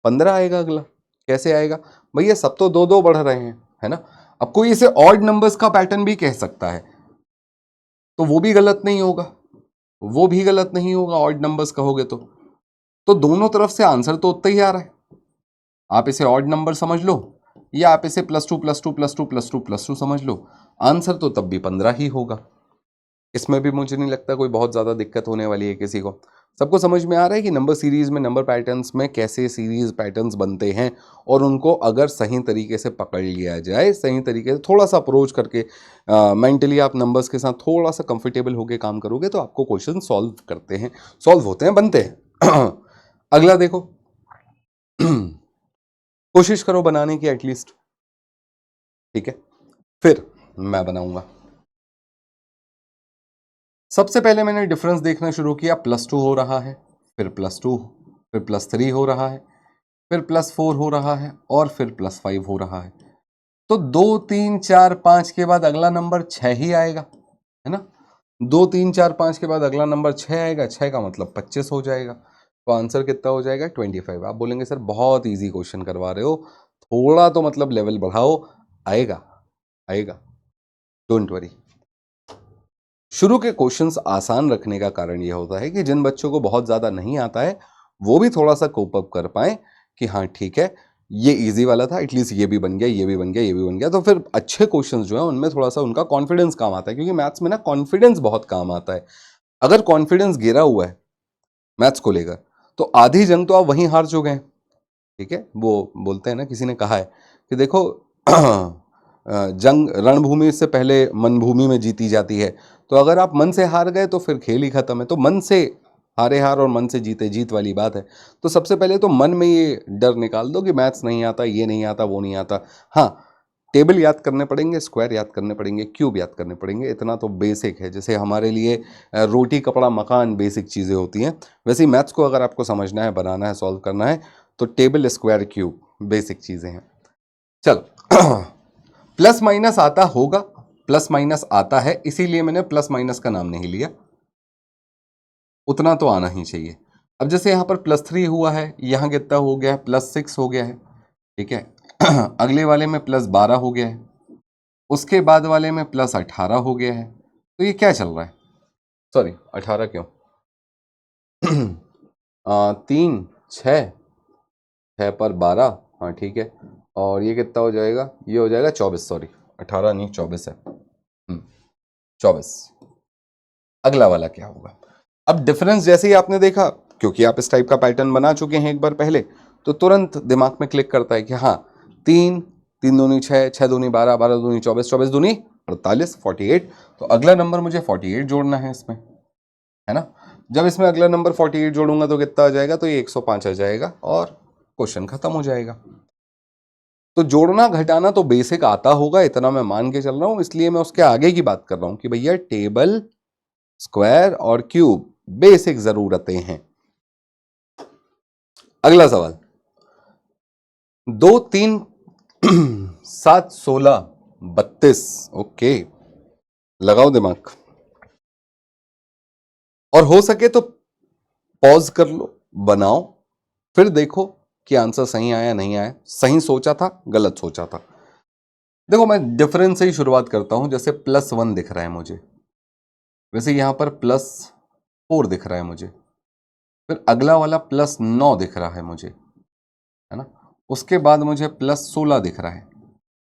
15 आएगा अगला, कैसे आएगा भैया, सब तो 2 2 बढ़ रहे हैं, है ना। अब कोई इसे ऑड नंबर्स का पैटर्न भी कह सकता है, तो वो भी गलत नहीं होगा, वो भी गलत नहीं होगा, ऑड नंबर्स कहोगे तो दोनों तरफ से आंसर तो उतना ही आ रहा है। आप इसे ऑड नंबर समझ लो या आप इसे +2 +2 +2 +2 +2 समझ लो, आंसर तो तब भी 15 ही होगा। इसमें भी मुझे नहीं लगता कोई बहुत ज़्यादा दिक्कत होने वाली है किसी को। सबको समझ में आ रहा है कि नंबर सीरीज़ में, नंबर पैटर्न्स में कैसे सीरीज़ पैटर्न्स बनते हैं, और उनको अगर सही तरीके से पकड़ लिया जाए, सही तरीके से थोड़ा सा अप्रोच करके मेंटली आप नंबर्स के साथ थोड़ा सा कंफर्टेबल होकर काम करोगे तो आपको क्वेश्चन सॉल्व होते हैं, बनते हैं। अगला देखो, कोशिश करो बनाने की एटलीस्ट, ठीक है, फिर मैं बनाऊंगा। सबसे पहले मैंने डिफरेंस देखना शुरू किया, +2 हो रहा है, फिर +2, फिर +3 हो रहा है, फिर +4 हो रहा है, और फिर +5 हो रहा है। तो 2 3 4 5 के बाद अगला नंबर 6 ही आएगा, है ना। 2 3 4 5 के बाद अगला नंबर 6 आएगा, 6 का मतलब 25 हो जाएगा। तो आंसर कितना हो जाएगा? 25। आप बोलेंगे सर बहुत इजी क्वेश्चन करवा रहे हो, थोड़ा तो मतलब लेवल बढ़ाओ। आएगा आएगा, डोंट वरी। शुरू के क्वेश्चंस आसान रखने का कारण यह होता है कि जिन बच्चों को बहुत ज़्यादा नहीं आता है वो भी थोड़ा सा कोप अप कर पाए कि हाँ ठीक है, ये इजी वाला था, एटलीस्ट ये भी बन गया, ये भी बन गया, ये भी बन गया। तो फिर अच्छे क्वेश्चंस जो है उनमें थोड़ा सा उनका कॉन्फिडेंस काम आता है, क्योंकि मैथ्स में ना कॉन्फिडेंस बहुत काम आता है। अगर कॉन्फिडेंस गिरा हुआ है मैथ्स को लेकर तो आधी जंग तो आप वहीं हार चुके हैं, ठीक है। वो बोलते हैं ना, किसी ने कहा है कि देखो जंग रणभूमि से पहले मनभूमि में जीती जाती है। तो अगर आप मन से हार गए तो फिर खेल ही खत्म है। तो मन से हारे हार और मन से जीते जीत वाली बात है। तो सबसे पहले तो मन में ये डर निकाल दो कि मैथ्स नहीं आता, ये नहीं आता, वो नहीं आता। हाँ, टेबल याद करने पड़ेंगे, स्क्वायर याद करने पड़ेंगे, क्यूब याद करने पड़ेंगे, इतना तो बेसिक है। जैसे हमारे लिए रोटी कपड़ा मकान बेसिक चीज़ें होती हैं, वैसे ही मैथ्स को अगर आपको समझना है, बनाना है, सॉल्व करना है तो टेबल, स्क्वायर, क्यूब बेसिक चीज़ें हैं। चलो, प्लस माइनस आता होगा, प्लस माइनस आता है, इसीलिए मैंने प्लस माइनस का नाम नहीं लिया। उतना तो आना ही चाहिए। अब जैसे यहां पर +3 हुआ है, यहां कितना हो गया है? +6 हो गया है, ठीक है। अगले वाले में +12 हो गया है, उसके बाद वाले में +18 हो गया है। तो ये क्या चल रहा है? सॉरी 18 क्यों? 3 6 6 पर 12, हाँ ठीक है। और ये कितना हो जाएगा? ये हो जाएगा 24, सॉरी 18 नहीं 24 है, 24। अगला वाला क्या होगा? अब डिफरेंस जैसे ही आपने देखा, क्योंकि आप इस टाइप का पैटर्न बना चुके हैं एक बार पहले, तो तुरंत दिमाग में क्लिक करता है कि हाँ 3 3 दूनी 6, 6 दूनी 12, 12 दूनी 24, 24 दूनी 48, 48। तो अगला नंबर मुझे 48 जोड़ना है इसमें, है ना। जब इसमें अगला नंबर 48 जोड़ूंगा तो कितना आ जाएगा? तो ये 105 आ जाएगा और क्वेश्चन खत्म हो जाएगा। तो जोड़ना घटाना तो बेसिक आता होगा, इतना मैं मान के चल रहा हूं, इसलिए मैं उसके आगे की बात कर रहा हूं कि भैया टेबल, स्क्वायर और क्यूब बेसिक जरूरतें हैं। अगला सवाल, 2 3 7 16 32। ओके, लगाओ दिमाग, और हो सके तो पॉज कर लो, बनाओ, फिर देखो कि आंसर सही आया नहीं आया, सही सोचा था, गलत सोचा था। देखो मैं डिफरेंस से ही शुरुआत करता हूं। जैसे +1 दिख रहा है मुझे, वैसे यहां पर +4 दिख रहा है मुझे, फिर अगला वाला +9 दिख रहा है मुझे, है ना। उसके बाद मुझे +16 दिख रहा है।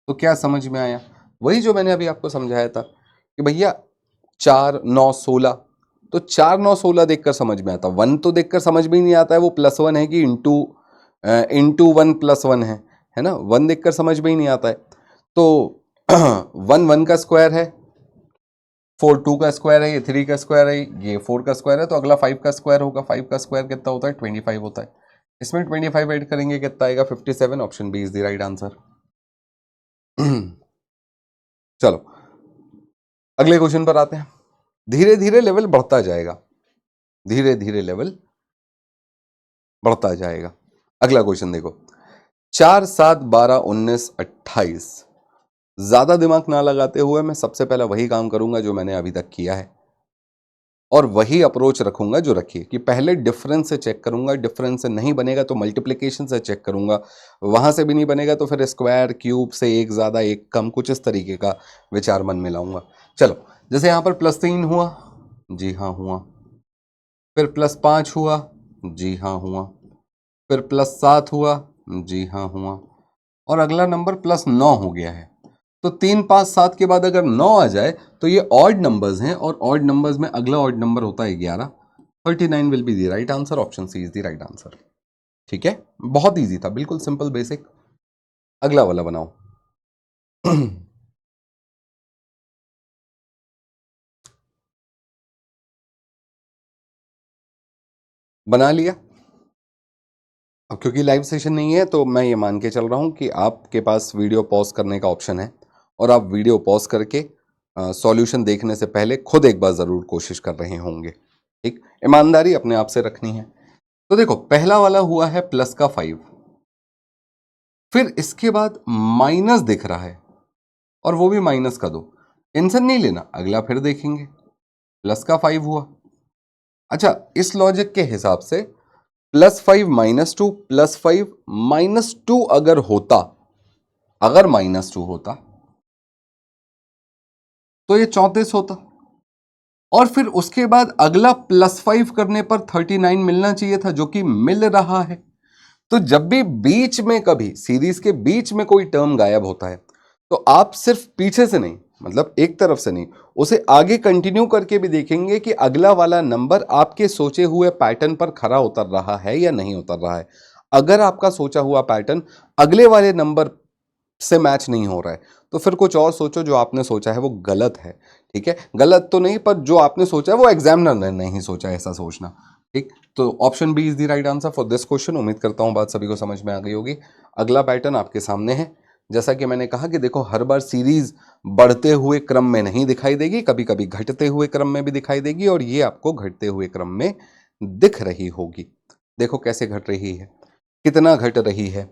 तो क्या समझ में आया? वही जो मैंने अभी आपको समझाया था कि भैया 4 9 16। तो 4 9 16 देखकर समझ में आता, 1 तो देखकर समझ में ही नहीं आता है वो +1 है कि इंटू 1 +1 है ना। 1 देखकर समझ में ही नहीं आता है। तो 1 1 का स्क्वायर है, 4 2 का स्क्वायर है, ये 3 का स्क्वायर है, ये 4 का स्क्वायर है, तो अगला 5 का स्क्वायर होगा। 5 का स्क्वायर कितना होता है? 25 होता है। इसमें 25 ऐड करेंगे, कितना आएगा? 57। Option B is the right answer. चलो अगले क्वेश्चन पर आते हैं। धीरे धीरे लेवल बढ़ता जाएगा, धीरे धीरे लेवल बढ़ता जाएगा। अगला क्वेश्चन देखो, 4 7 12 19 28। ज्यादा दिमाग ना लगाते हुए मैं सबसे पहले वही काम करूंगा जो मैंने अभी तक किया है, और वही अप्रोच रखूंगा जो रखी है कि पहले डिफरेंस से चेक करूंगा, डिफरेंस से नहीं बनेगा तो मल्टीप्लिकेशन से चेक करूंगा, वहां से भी नहीं बनेगा तो फिर स्क्वायर, क्यूब से एक ज्यादा एक कम, कुछ इस तरीके का विचार मन में लाऊंगा। चलो जैसे यहां पर +3 हुआ, जी हाँ हुआ, फिर +5 हुआ, जी हाँ हुआ, फिर +7 हुआ, जी हाँ हुआ, और अगला नंबर +9 हो गया है। तो 3 5 7 के बाद अगर 9 आ जाए तो ये ऑड नंबर्स हैं, और ऑड नंबर्स में अगला ऑड नंबर होता है 11। 39 will be the right answer, option C is the right answer. ठीक है, बहुत इजी था, बिल्कुल सिंपल बेसिक। अगला वाला बनाओ। बना लिया? अब क्योंकि लाइव सेशन नहीं है तो मैं ये मान के चल रहा हूं कि आपके पास वीडियो पॉज करने का ऑप्शन है, और आप वीडियो पॉज करके सॉल्यूशन देखने से पहले खुद एक बार जरूर कोशिश कर रहे होंगे। ठीक, ईमानदारी अपने आप से रखनी है। तो देखो, पहला वाला हुआ है प्लस का 5, फिर इसके बाद माइनस दिख रहा है, और वो भी माइनस का 2। टेंशन नहीं लेना, अगला फिर देखेंगे। प्लस का 5 हुआ। अच्छा, इस लॉजिक के हिसाब से +5 -2 +5 -2 अगर होता, अगर -2 होता तो ये 34 होता, और फिर उसके बाद अगला +5 करने पर 39 मिलना चाहिए था, जो कि मिल रहा है। तो जब भी बीच में, कभी सीरीज के बीच में कोई टर्म गायब होता है, तो आप सिर्फ पीछे से नहीं, मतलब एक तरफ से नहीं, उसे आगे कंटिन्यू करके भी देखेंगे कि अगला वाला नंबर आपके सोचे हुए पैटर्न पर खरा उतर रहा है या नहीं उतर रहा है। अगर आपका सोचा हुआ पैटर्न अगले वाले नंबर से मैच नहीं हो रहा है, तो फिर कुछ और सोचो, जो आपने सोचा है वो गलत है। ठीक है, गलत तो नहीं, पर जो आपने सोचा है वो एग्जामिनर ने नहीं सोचा, ऐसा सोचना। ठीक, तो option B is the right answer for this question. उम्मीद करता हूं बात सभी को समझ में आ गई होगी। अगला पैटर्न आपके सामने है। जैसा कि मैंने कहा कि देखो, हर बार सीरीज बढ़ते हुए क्रम में नहीं दिखाई देगी, कभी कभी घटते हुए क्रम में भी दिखाई देगी, और ये आपको घटते हुए क्रम में दिख रही होगी। देखो कैसे घट रही है, कितना घट रही है।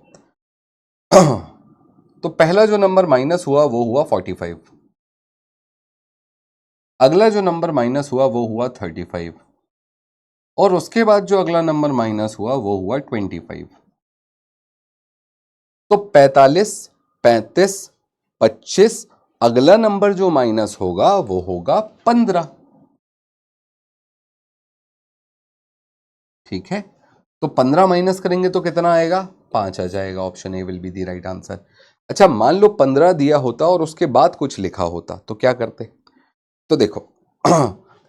तो पहला जो नंबर माइनस हुआ वो हुआ 45, अगला जो नंबर माइनस हुआ वो हुआ 35, और उसके बाद जो अगला नंबर माइनस हुआ वो हुआ 25। तो 45, 35, 25, अगला नंबर जो माइनस होगा वो होगा 15। ठीक है, तो 15 माइनस करेंगे तो कितना आएगा? 5 आ जाएगा। Option A will be the right answer. अच्छा, मान लो 15 दिया होता और उसके बाद कुछ लिखा होता तो क्या करते? तो देखो,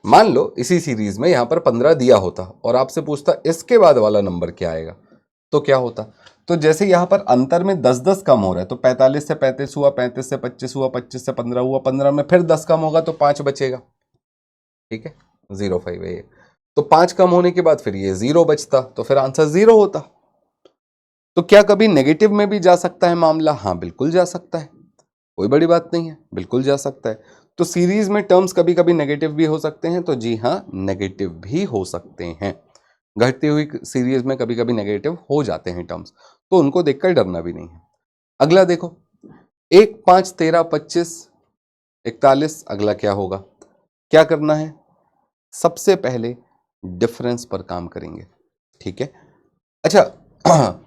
मान लो इसी सीरीज में यहां पर 15 दिया होता और आपसे पूछता इसके बाद वाला नंबर क्या आएगा, तो क्या होता? तो जैसे यहां पर अंतर में 10-10 कम हो रहा है, तो 45 से 35 हुआ, 35 से 25 हुआ, 25 से 15 हुआ, 15 में फिर 10 कम होगा तो 5 बचेगा। ठीक है, 05 है ये। तो 5 कम होने के बाद फिर ये 0 बचता, तो फिर आंसर 0 होता। तो क्या कभी नेगेटिव में भी जा सकता है मामला? हाँ, बिल्कुल जा सकता है, कोई बड़ी बात नहीं है, बिल्कुल जा सकता है। तो सीरीज में टर्म्स कभी कभी नेगेटिव भी हो सकते हैं, तो जी हाँ, नेगेटिव भी हो सकते हैं। घटती हुई सीरीज में कभी कभी नेगेटिव हो जाते हैं टर्म्स, तो उनको देखकर डरना भी नहीं है। अगला देखो, 1 5 13 25 41, अगला क्या होगा? क्या करना है? सबसे पहले डिफरेंस पर काम करेंगे। ठीक है, अच्छा,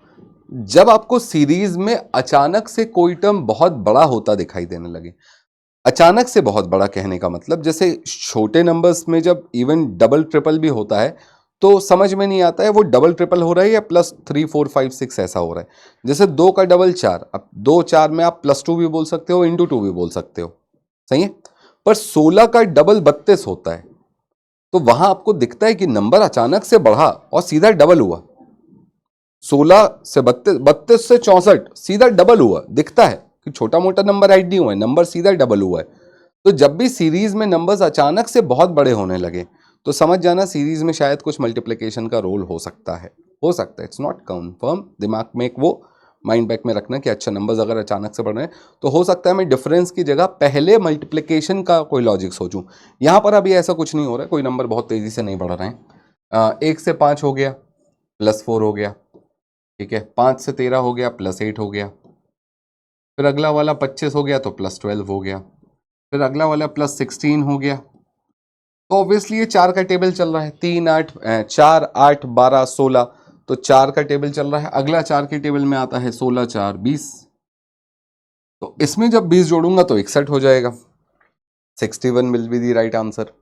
जब आपको सीरीज में अचानक से कोई टर्म बहुत बड़ा होता दिखाई देने लगे, अचानक से बहुत बड़ा कहने का मतलब, जैसे छोटे नंबर्स में जब इवन डबल ट्रिपल भी होता है तो समझ में नहीं आता है वो डबल ट्रिपल हो रहा है या +3 4 5 6 ऐसा हो रहा है। जैसे 2 का डबल 4, अब 2 4 में आप +2 भी बोल सकते हो, ×2 भी बोल सकते हो, सही है। पर 16 का डबल 32 होता है, तो वहां आपको दिखता है कि नंबर अचानक से बढ़ा और सीधा डबल हुआ। 16 से 32, 32 से 64 सीधा डबल हुआ, दिखता है कि छोटा मोटा नंबर ऐड नहीं हुआ है, नंबर सीधा डबल हुआ है। तो जब भी सीरीज में नंबर्स अचानक से बहुत बड़े होने लगे, तो समझ जाना सीरीज में शायद कुछ मल्टीप्लिकेशन का रोल हो सकता है, हो सकता है, इट्स नॉट कंफर्म। दिमाग में एक वो माइंड बैक में रखना कि अच्छा, नंबर्स अगर अचानक से बढ़ रहे हैं तो हो सकता है मैं डिफरेंस की जगह पहले मल्टीप्लिकेशन का कोई लॉजिक सोचूं। यहां पर अभी ऐसा कुछ नहीं हो रहा है, कोई नंबर बहुत तेजी से नहीं बढ़ रहे हैं। 1 से 5 हो गया, +4 हो गया। ठीक है, 5 से 13 हो गया, +8 हो गया। फिर अगला वाला 25 हो गया तो +12 हो गया। फिर अगला वाला +16 हो गया। तो ऑब्वियसली ये 4 का टेबल चल रहा है, 3 8 4 8 12 16, तो 4 का टेबल चल रहा है। अगला 4 के टेबल में आता है 16 4 20, तो इसमें जब 20 जोड़ूंगा तो 61 हो जाएगा। 61 will be the right answer.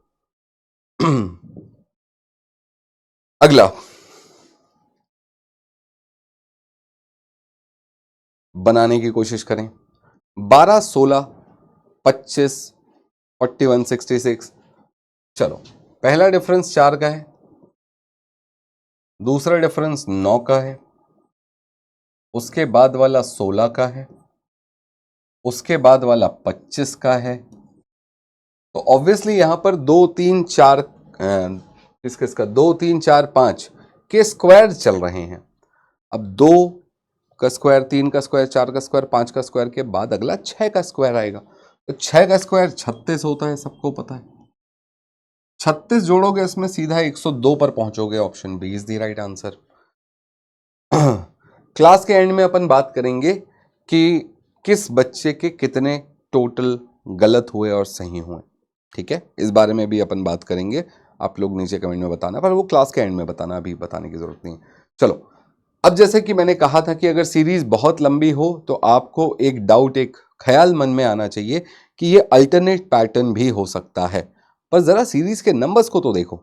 अगला बनाने की कोशिश करें। 12 16 25, 41, 66। चलो, पहला डिफरेंस 4 का है, दूसरा डिफरेंस 9 का है, उसके बाद वाला 16 का है, उसके बाद वाला 25 का है। तो ऑब्वियसली यहां पर 2 3 4 किस किस का 2 3 4 5 के स्क्वायर चल रहे हैं। अब 2 का स्क्वायर, 3 का स्क्वायर, 4 का स्क्वायर, 5 का स्क्वायर के बाद अगला 6 का स्क्वायर आएगा। तो 6 का स्क्वायर 36 होता है, सबको पता है। 36 जोड़ोगे इसमें सीधा 102 पर पहुंचोगे। Option B is the right answer. Class के एंड में अपन बात करेंगे कि किस बच्चे के कितने टोटल गलत हुए और सही हुए। ठीक है, इस बारे में भी अपन बात करेंगे। आप लोग नीचे कमेंट में बताना, पर वो क्लास के एंड में बताना, अभी बताने की जरूरत नहीं है। चलो, अब जैसे कि मैंने कहा था कि अगर सीरीज बहुत लंबी हो तो आपको एक डाउट, एक ख्याल मन में आना चाहिए कि ये अल्टरनेट पैटर्न भी हो सकता है। पर जरा सीरीज के नंबर्स को तो देखो।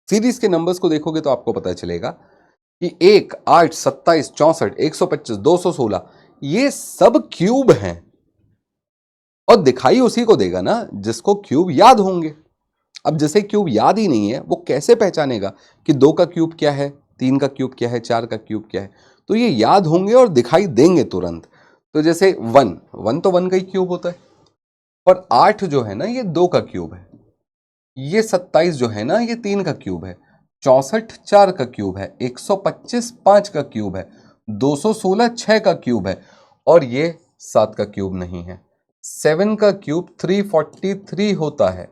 सीरीज के नंबर्स को देखोगे तो आपको पता चलेगा कि 1, 8, 27, 64, 125, 216 ये सब क्यूब हैं। और दिखाई उसी को देगा ना जिसको क्यूब याद होंगे। अब जैसे क्यूब याद ही नहीं है, वो कैसे पहचानेगा कि 2 का क्यूब क्या है, 3 का क्यूब क्या है, 4 का क्यूब क्या है। तो ये याद होंगे और दिखाई देंगे तुरंत। तो जैसे 1 तो 1 का ही क्यूब होता है, पर 8 जो है ना ये 2 का क्यूब है। ये 27 जो है ना ये 3 का क्यूब है। 64 4 का क्यूब है। 125 5 का क्यूब है। 216 6 का क्यूब है। और ये 7 का क्यूब नहीं है। 7 का क्यूब 343 होता है।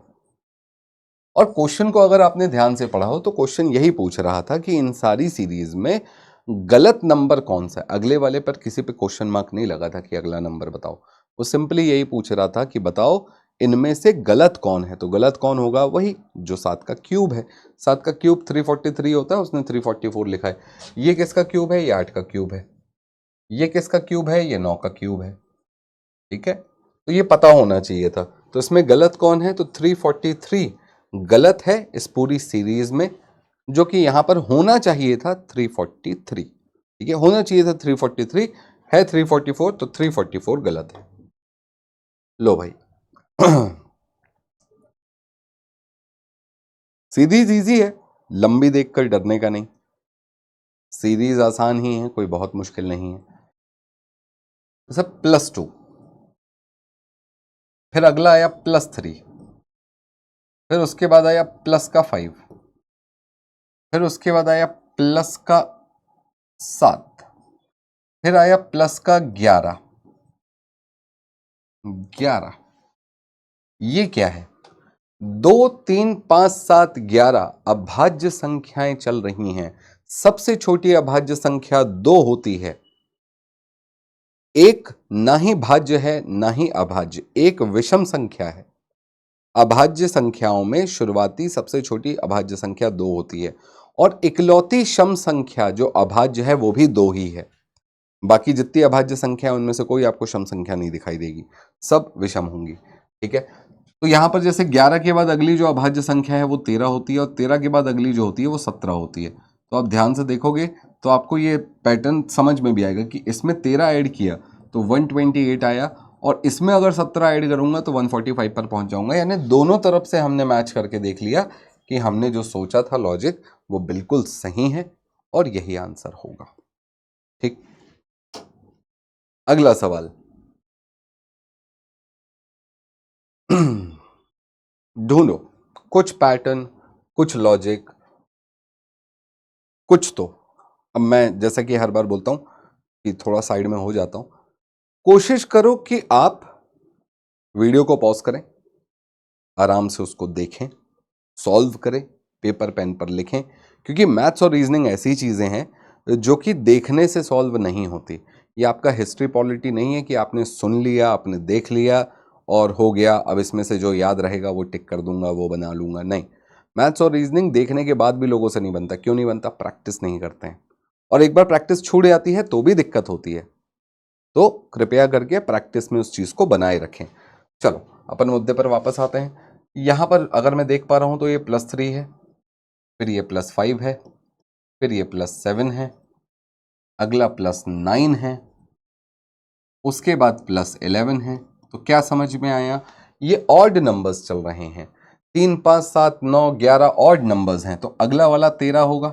और क्वेश्चन को अगर आपने ध्यान से पढ़ा हो तो क्वेश्चन यही पूछ रहा था कि इन सारी सीरीज में गलत नंबर कौन सा है। अगले वाले पर किसी पे क्वेश्चन मार्क नहीं लगा था कि अगला नंबर बताओ। वो सिंपली यही पूछ रहा था कि बताओ इनमें से गलत कौन है। तो गलत कौन होगा, वही जो 7 का क्यूब है। 7 का क्यूब 343 होता है, उसने 344 लिखा है। ये किसका क्यूब है, ये 8 का क्यूब है। ये किसका क्यूब है, ये 9 का क्यूब है। ठीक है, तो ये पता होना चाहिए था। तो इसमें गलत कौन है, तो 343 गलत है इस पूरी सीरीज में, जो कि यहां पर होना चाहिए था 343। ठीक है, होना चाहिए था 343, है 344, तो 344 गलत है। लो भाई, सीरीज इजी है, लंबी देखकर डरने का नहीं। सीरीज आसान ही है, कोई बहुत मुश्किल नहीं है। सब +2, फिर अगला आया +3, फिर उसके बाद आया प्लस का 5, फिर उसके बाद आया प्लस का 7, फिर आया प्लस का 11। ये क्या है, 2 3 5 7 11 अभाज्य संख्याएं चल रही हैं। सबसे छोटी अभाज्य संख्या 2 होती है। एक ना ही भाज्य है ना ही अभाज्य, एक विषम संख्या है। अभाज्य संख्याओं में शुरुआती सबसे छोटी अभाज्य संख्या 2 होती है, और इकलौती सम संख्या जो अभाज्य है वो भी 2 ही है। बाकी जितनी अभाज्य संख्या है उनमें से कोई आपको सम संख्या नहीं दिखाई देगी, सब विषम होंगी। ठीक है, तो यहां पर जैसे 11 के बाद अगली जो अभाज्य संख्या है वो 13 होती है, और 13 के बाद अगली जो होती है वो 17 होती है। तो आप ध्यान से देखोगे तो आपको ये पैटर्न समझ में भी आएगा कि इसमें 13 ऐड किया तो 128 आया, और इसमें अगर 17 ऐड करूंगा तो 145 पर पहुंच जाऊंगा। यानी दोनों तरफ से हमने मैच करके देख लिया कि हमने जो सोचा था लॉजिक वो बिल्कुल सही है, और यही आंसर होगा। ठीक, अगला सवाल। ढूंढो कुछ पैटर्न, कुछ लॉजिक, कुछ तो। अब मैं जैसा कि हर बार बोलता हूं कि थोड़ा साइड में हो जाता हूं। कोशिश करो कि आप वीडियो को पॉज करें, आराम से उसको देखें, सॉल्व करें, पेपर पेन पर लिखें, क्योंकि मैथ्स और रीजनिंग ऐसी चीजें हैं जो कि देखने से सॉल्व नहीं होती। ये आपका हिस्ट्री पॉलिटी नहीं है कि आपने सुन लिया, आपने देख लिया और हो गया, अब इसमें से जो याद रहेगा वो टिक कर दूंगा, वो बना लूंगा। नहीं, मैथ्स और रीजनिंग देखने के बाद भी लोगों से नहीं बनता। क्यों नहीं बनता, प्रैक्टिस नहीं करते हैं। और एक बार प्रैक्टिस छूट जाती है तो भी दिक्कत होती है। तो कृपया करके प्रैक्टिस में उस चीज को बनाए रखें। चलो अपन मुद्दे पर वापस आते हैं। यहां पर अगर मैं देख पा रहा हूं तो ये +3 है, फिर ये +5 है, फिर ये +7 है, अगला +9 है, उसके बाद +11 है, तो क्या समझ में आया, ये ऑड नंबर्स चल रहे हैं, 3 5 7 9 11 ऑड नंबर्स हैं, तो अगला वाला 13 होगा,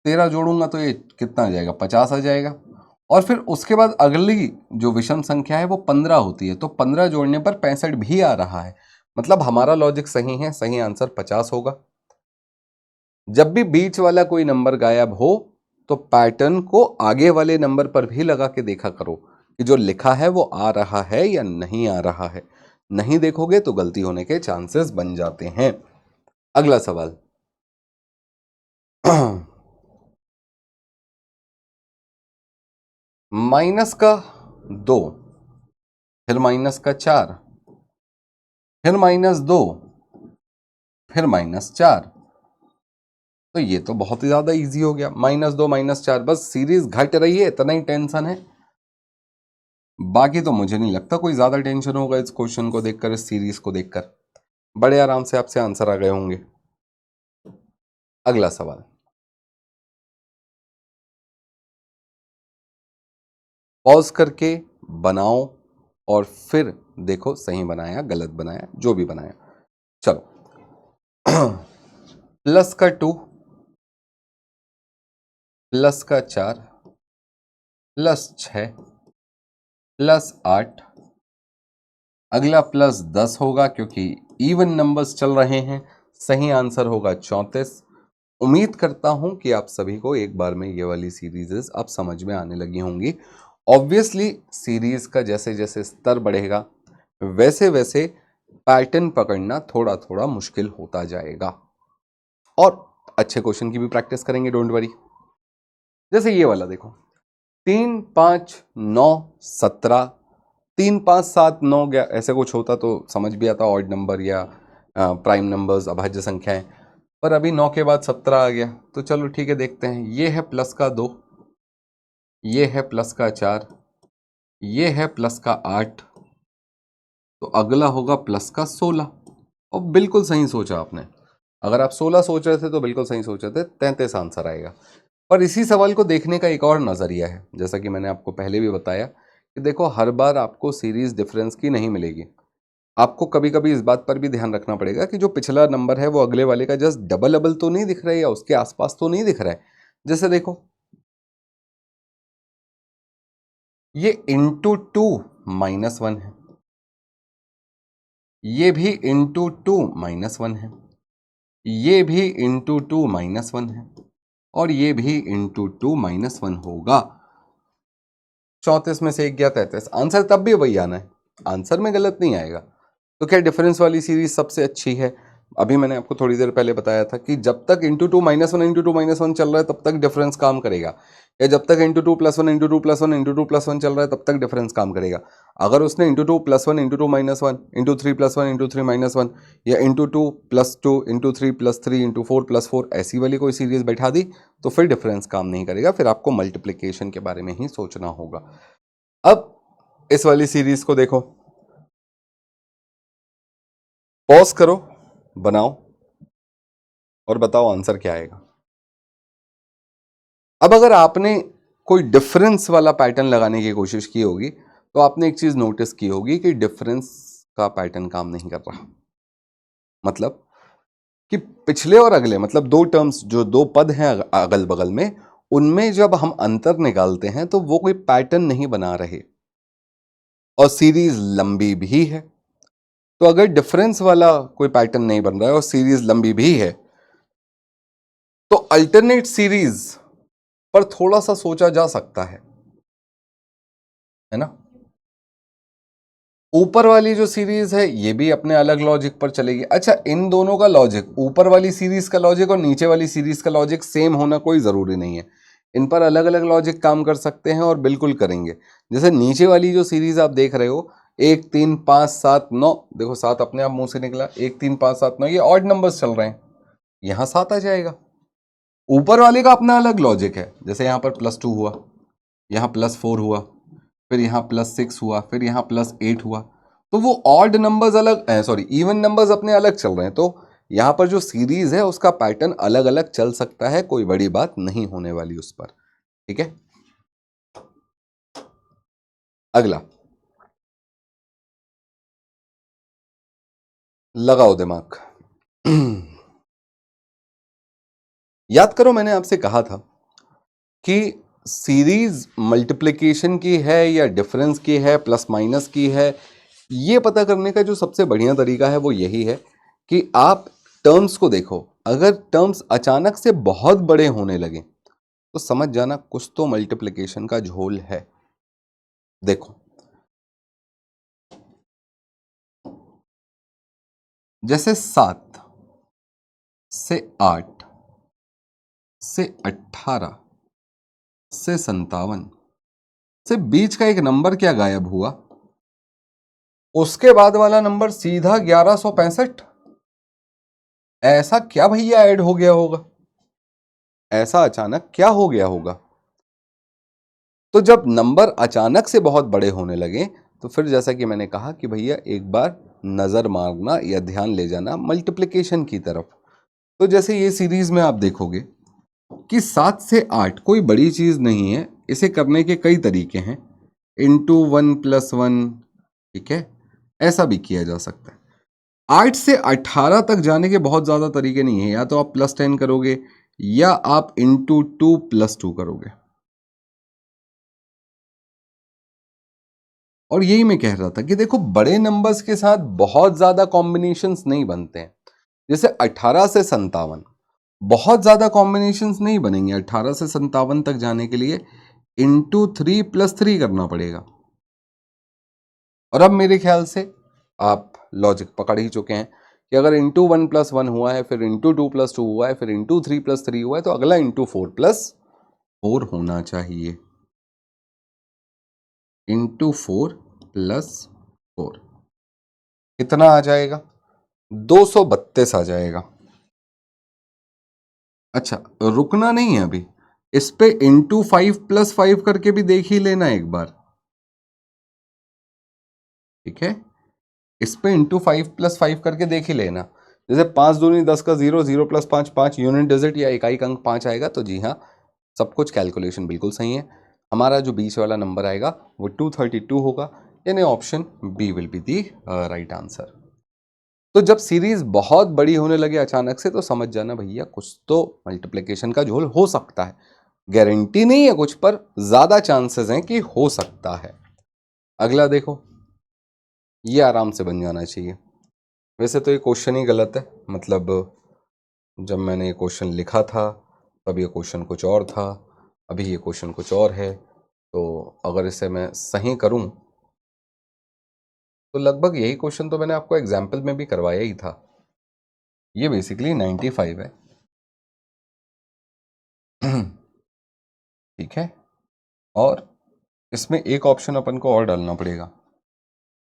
13 जोड़ूंगा तो ये कितना आ जाएगा, 50 आ जाएगा। और फिर उसके बाद अगली जो विषम संख्या है वो 15 होती है, तो 15 जोड़ने पर 65 भी आ रहा है, मतलब हमारा लॉजिक सही है, सही आंसर 50 होगा। जब भी बीच वाला कोई नंबर गायब हो तो पैटर्न को आगे वाले नंबर पर भी लगा के देखा करो कि जो लिखा है वो आ रहा है या नहीं आ रहा है। नहीं देखोगे तो गलती होने के चांसेस बन जाते हैं। अगला सवाल माइनस का 2, फिर माइनस का 4, फिर -2, फिर -4। तो ये तो बहुत ही ज्यादा इजी हो गया, -2 -4, बस सीरीज घट रही है इतना ही टेंशन है। बाकी तो मुझे नहीं लगता कोई ज्यादा टेंशन होगा इस क्वेश्चन को देखकर, इस सीरीज को देखकर। बड़े आराम से आपसे आंसर आ गए होंगे। अगला सवाल, पॉज करके बनाओ और फिर देखो सही बनाया गलत बनाया जो भी बनाया। चलो प्लस का 2, प्लस का 4, प्लस 6, प्लस 8, अगला प्लस 10 होगा क्योंकि इवन नंबर्स चल रहे हैं। सही आंसर होगा 34। उम्मीद करता हूं कि आप सभी को एक बार में ये वाली सीरीजेस अब समझ में आने लगी होंगी। ऑब्वियसली सीरीज का जैसे जैसे स्तर बढ़ेगा वैसे वैसे पैटर्न पकड़ना थोड़ा थोड़ा मुश्किल होता जाएगा, और अच्छे क्वेश्चन की भी प्रैक्टिस करेंगे, डोंट वरी। जैसे ये वाला देखो, 3 5 9 17, 3 5 7 9 11 ऐसे कुछ होता तो समझ भी आता, ऑड नंबर या प्राइम नंबर्स, अभाज्य संख्याएं। पर अभी 9 के बाद 17 आ गया, तो चलो ठीक है देखते हैं। ये है प्लस का 2, ये है प्लस का 4, ये है प्लस का 8, तो अगला होगा प्लस का 16। और बिल्कुल सही सोचा आपने, अगर आप 16 सोच रहे थे तो बिल्कुल सही सोच रहे थे, 33 आंसर आएगा। पर इसी सवाल को देखने का एक और नज़रिया है, जैसा कि मैंने आपको पहले भी बताया कि देखो हर बार आपको सीरीज डिफरेंस की नहीं मिलेगी। आपको कभी कभी इस बात पर भी ध्यान रखना पड़ेगा कि जो पिछला नंबर है वो अगले वाले का जस्ट डबल डबल तो नहीं दिख रहा है या उसके आसपास तो नहीं दिख रहा है। जैसे देखो ये इंटू 2 -1 है, ये भी इंटू 2 -1 है, ये भी इंटू 2 -1 है, और ये भी इंटू 2 -1 होगा। 34 में से 1 गया 33, आंसर तब भी वही आना है, आंसर में गलत नहीं आएगा। तो क्या डिफरेंस वाली सीरीज सबसे अच्छी है? अभी मैंने आपको थोड़ी देर पहले बताया था कि जब तक इंटू 2 -1 इंटू 2 -1 चल रहा है तब तक डिफरेंस काम करेगा, या जब तक इंटू 2 +1 इंटू 2 +1 इंटू 2 +1 चल रहा है तब तक डिफरेंस काम करेगा। अगर उसने इंटू 2 +1 इंटू 2 -1 इंटू 3 +1 इंटू 3 -1 या इंटू 2 +2 इंटू 3 +3 इंटू 4 +4 ऐसी वाली कोई सीरीज बैठा दी तो फिर डिफरेंस काम नहीं करेगा, फिर आपको मल्टीप्लिकेशन के बारे में ही सोचना होगा। अब इस वाली सीरीज को देखो, पॉज करो, बनाओ और बताओ आंसर क्या आएगा। अब अगर आपने कोई डिफरेंस वाला पैटर्न लगाने की कोशिश की होगी तो आपने एक चीज नोटिस की होगी कि डिफरेंस का पैटर्न काम नहीं कर रहा। मतलब कि पिछले और अगले, मतलब दो टर्म्स, जो दो पद हैं अगल बगल में, उनमें जब हम अंतर निकालते हैं तो वो कोई पैटर्न नहीं बना रहे, और सीरीज लंबी भी है। तो अगर डिफरेंस वाला कोई पैटर्न नहीं बन रहा है और सीरीज लंबी भी है तो अल्टरनेट सीरीज पर थोड़ा सा सोचा जा सकता है ना। ऊपर वाली जो सीरीज है ये भी अपने अलग लॉजिक पर चलेगी। अच्छा, इन दोनों का लॉजिक, ऊपर वाली सीरीज का लॉजिक और नीचे वाली सीरीज का लॉजिक सेम होना कोई ज़रूरी नहीं है, इन पर अलग अलग लॉजिक काम कर सकते हैं और बिल्कुल करेंगे। जैसे नीचे वाली जो सीरीज आप देख रहे हो 1 3 5 7 9, देखो 7 अपने आप मुंह से निकला, 1 3 5 7 9, ये ऑड नंबर्स चल रहे हैं, यहाँ 7 आ जाएगा। ऊपर वाले का अपना अलग लॉजिक है, जैसे यहाँ पर +2 हुआ, यहाँ +4 हुआ, फिर यहाँ +6 हुआ, फिर यहाँ +8 हुआ, तो वो ऑड नंबर्स अलग, सॉरी इवन नंबर्स अपने अलग चल रहे हैं। तो यहाँ पर जो सीरीज है उसका पैटर्न अलग अलग चल सकता है, कोई बड़ी बात नहीं होने वाली उस पर। ठीक है, अगला लगाओ दिमाग। याद करो, मैंने आपसे कहा था कि सीरीज मल्टीप्लिकेशन की है या डिफरेंस की है, प्लस माइनस की है, ये पता करने का जो सबसे बढ़िया तरीका है वो यही है कि आप टर्म्स को देखो। अगर टर्म्स अचानक से बहुत बड़े होने लगे तो समझ जाना कुछ तो मल्टीप्लिकेशन का झोल है। देखो, जैसे 7 से 8 से 18 से 57 से बीच का एक नंबर क्या गायब हुआ? उसके बाद वाला नंबर सीधा 1165। ऐसा क्या भैया ऐड हो गया होगा? ऐसा अचानक क्या हो गया होगा? तो जब नंबर अचानक से बहुत बड़े होने लगे तो फिर जैसा कि मैंने कहा कि भैया एक बार नजर मारना या ध्यान ले जाना मल्टीप्लिकेशन की तरफ। तो जैसे ये सीरीज में आप देखोगे कि 7 से 8 कोई बड़ी चीज नहीं है, इसे करने के कई तरीके हैं। इंटू 1+1, ठीक है, ऐसा भी किया जा सकता है। 8 से 18 तक जाने के बहुत ज्यादा तरीके नहीं है, या तो आप +10 करोगे या आप इंटू 2+2 करोगे। और यही मैं कह रहा था कि देखो, बड़े नंबर्स के साथ बहुत ज्यादा कॉम्बिनेशंस नहीं बनते हैं। जैसे 18 से 57 बहुत ज्यादा कॉम्बिनेशंस नहीं बनेंगे। 18 से 57 तक जाने के लिए इंटू 3+3 करना पड़ेगा। और अब मेरे ख्याल से आप लॉजिक पकड़ ही चुके हैं कि अगर इंटू 1+1 हुआ है, फिर इंटू 2+2 हुआ है, फिर इंटू 3+3 हुआ है, तो अगला इंटू 4+4 होना चाहिए। इंटू 4+4 कितना आ जाएगा? 232 आ जाएगा। अच्छा, रुकना नहीं है अभी, इस पे इंटू 5+5 करके भी देख ही लेना एक बार, ठीक है। इस पे इंटू 5+5 करके देख ही लेना। जैसे 5 दूनी 10 का 0, 0+5 5 यूनिट डिजिट या इकाई का अंक 5 आएगा। तो जी हाँ, सब कुछ कैलकुलेशन बिल्कुल सही है। हमारा जो बीच वाला नंबर आएगा वो 232 होगा, यानी option B will be the right answer. तो जब सीरीज बहुत बड़ी होने लगे अचानक से तो समझ जाना भैया कुछ तो मल्टीप्लिकेशन का झोल हो सकता है। गारंटी नहीं है कुछ, पर ज्यादा चांसेस हैं कि हो सकता है। अगला देखो, ये आराम से बन जाना चाहिए। वैसे तो ये क्वेश्चन ही गलत है, मतलब जब मैंने ये क्वेश्चन लिखा था तब ये क्वेश्चन कुछ और था, अभी ये क्वेश्चन कुछ और है। तो अगर इसे मैं सही करूं तो लगभग यही क्वेश्चन तो मैंने आपको एग्जाम्पल में भी करवाया ही था। ये बेसिकली 95 है। ठीक है, और इसमें एक ऑप्शन अपन को और डालना पड़ेगा।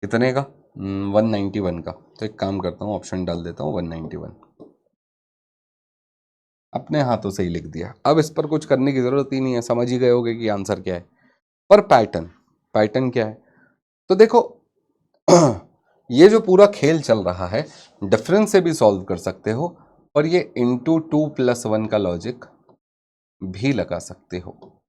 कितने का? 191 का। तो एक काम करता हूँ, ऑप्शन डाल देता हूँ 191। अपने हाथों से ही लिख दिया। अब इस पर कुछ करने की जरूरत ही नहीं है, समझ ही गए होगे कि आंसर क्या है। पर पैटर्न, पैटर्न क्या है? तो देखो, ये जो पूरा खेल चल रहा है, डिफरेंस से भी सॉल्व कर सकते हो, और ये इंटू 2+1 का लॉजिक भी लगा सकते हो।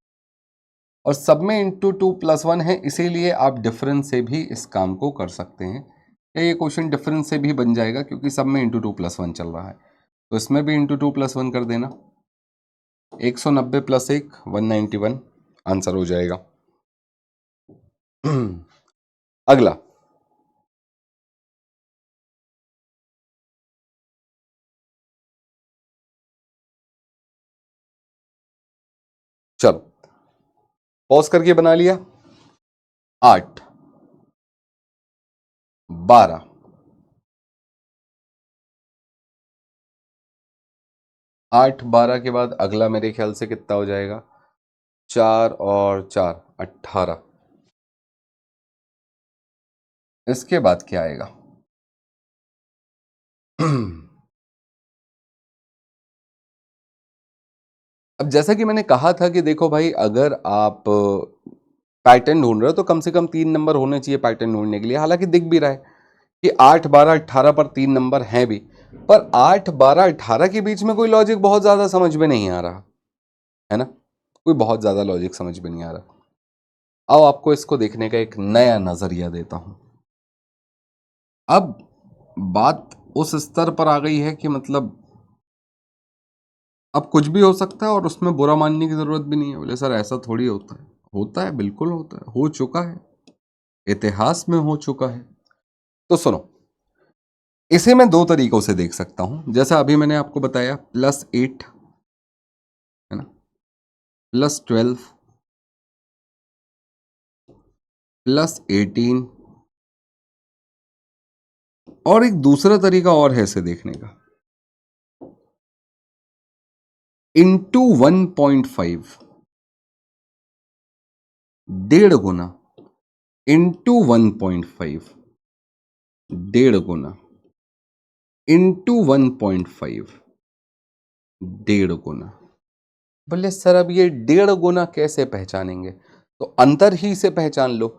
और सब में इंटू 2+1 है, इसीलिए आप डिफरेंस से भी इस काम को कर सकते हैं। या ये क्वेश्चन डिफरेंस से भी बन जाएगा क्योंकि सब में इंटू 2+1 चल रहा है। तो इसमें भी इंटू 2+1 कर देना। 190 + 1 191 आंसर हो जाएगा। अगला, चलो पॉज करके बना लिया। 8 12 8 12 के बाद अगला मेरे ख्याल से कितना हो जाएगा? 4 और 4 18। इसके बाद क्या आएगा? अब जैसा कि मैंने कहा था कि देखो भाई, अगर आप पैटर्न ढूंढ रहे हो तो कम से कम 3 नंबर होने चाहिए पैटर्न ढूंढने के लिए। हालांकि दिख भी रहा है कि 8 12 18 पर 3 नंबर हैं भी, पर 8 12 18 के बीच में कोई लॉजिक बहुत ज्यादा समझ में नहीं आ रहा है ना। कोई बहुत ज्यादा लॉजिक समझ में नहीं आ रहा। आओ आपको इसको देखने का एक नया नजरिया देता हूं। अब बात उस स्तर पर आ गई है कि मतलब अब कुछ भी हो सकता है और उसमें बुरा मानने की जरूरत भी नहीं है। बोले सर ऐसा थोड़ी होता है बिल्कुल होता है, हो चुका है, इतिहास में हो चुका है। तो सुनो, इसे मैं दो तरीकों से देख सकता हूं। जैसा अभी मैंने आपको बताया +8 है ना, +12 +18, और एक दूसरा तरीका और है इसे देखने का, इंटू 1.5, 1.5 गुना, इंटू 1.5, 1.5 गुना, इंटू 1.5, 1.5 गुना। बोले सर अब ये 1.5 गुना कैसे पहचानेंगे? तो अंतर ही से पहचान लो।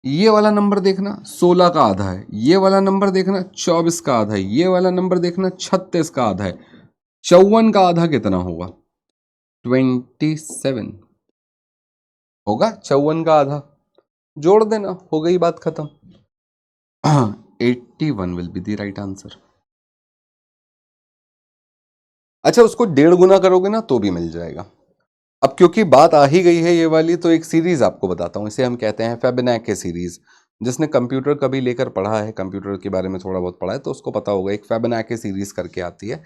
ये वाला नंबर देखना 16 का आधा है, ये वाला नंबर देखना 24 का आधा है, ये वाला नंबर देखना 36 का आधा है। 54 का आधा कितना होगा? 27 होगा 54 का आधा। जोड़ देना, हो गई बात खत्म। 81 will be the right answer. अच्छा, उसको 1.5 गुना करोगे ना तो भी मिल जाएगा। अब क्योंकि बात आ ही गई है ये वाली, तो एक सीरीज आपको बताता हूं, इसे हम कहते हैं फेबेनेके सीरीज। जिसने कंप्यूटर कभी लेकर पढ़ा है, कंप्यूटर के बारे में थोड़ा बहुत पढ़ा है, तो उसको पता होगा। एक फेबेनेके सीरीज करके आती है।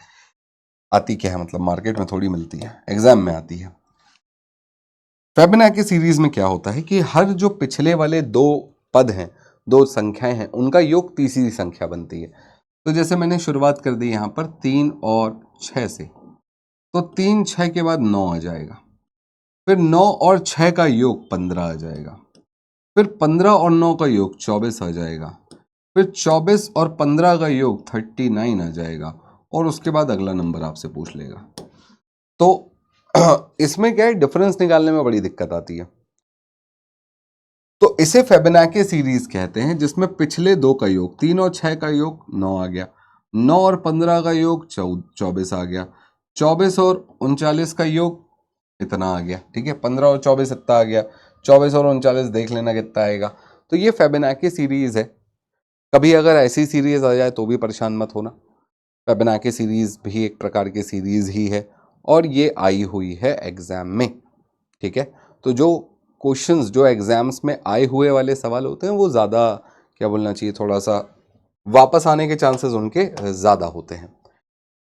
आती क्या है मतलब, मार्केट में थोड़ी मिलती है, एग्जाम में आती है। फेबेनेके सीरीज में क्या होता है कि हर जो पिछले वाले दो पद हैं, दो संख्याएं हैं, उनका योग तीसरी संख्या बनती है। तो जैसे मैंने शुरुआत कर दी यहां पर 3 और 6 से, तो 3 6 के बाद 9 आ जाएगा। फिर 9 और 6 का योग 15 आ जाएगा। फिर 15 और 9 का योग 24 आ जाएगा। फिर 24 और 15 का योग 39 आ जाएगा। और उसके बाद अगला नंबर आपसे पूछ लेगा। तो इसमें क्या है, डिफरेंस निकालने में बड़ी दिक्कत आती है। तो इसे फेबेनेके सीरीज कहते हैं, जिसमें पिछले दो का योग 3 और 6 का योग 9 आ गया, 9 और 15 का योग 24 आ गया, 24 और 39 का योग इतना आ गया। ठीक है, 15 और 24 इतना आ गया, 24 और 39 देख लेना कितना आएगा। तो ये फेबेनेके सीरीज है। कभी अगर ऐसी सीरीज आ जाए तो भी परेशान मत होना, फेबेनेके सीरीज भी एक प्रकार की सीरीज ही है, और ये आई हुई है एग्जाम में। ठीक है, तो जो क्वेश्चंस जो एग्जाम्स में आए हुए वाले सवाल होते हैं, वो ज़्यादा क्या बोलना चाहिए, थोड़ा सा वापस आने के चांसेस उनके ज़्यादा होते हैं।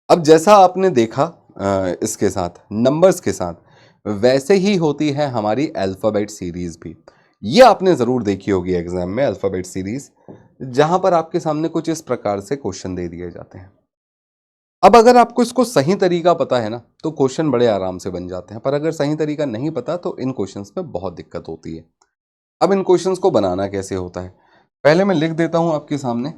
अब जैसा आपने देखा इसके साथ नंबर्स के साथ, वैसे ही होती है हमारी अल्फ़ाबेट सीरीज भी। ये आपने ज़रूर देखी होगी एग्जाम में, अल्फ़ाबेट सीरीज, जहां पर आपके सामने कुछ इस प्रकार से क्वेश्चन दे दिए जाते हैं। अब अगर आपको इसको सही तरीका पता है ना, तो क्वेश्चन बड़े आराम से बन जाते हैं। पर अगर सही तरीका नहीं पता तो इन क्वेश्चंस में बहुत दिक्कत होती है। अब इन क्वेश्चंस को बनाना कैसे होता है, पहले मैं लिख देता हूं आपके सामने,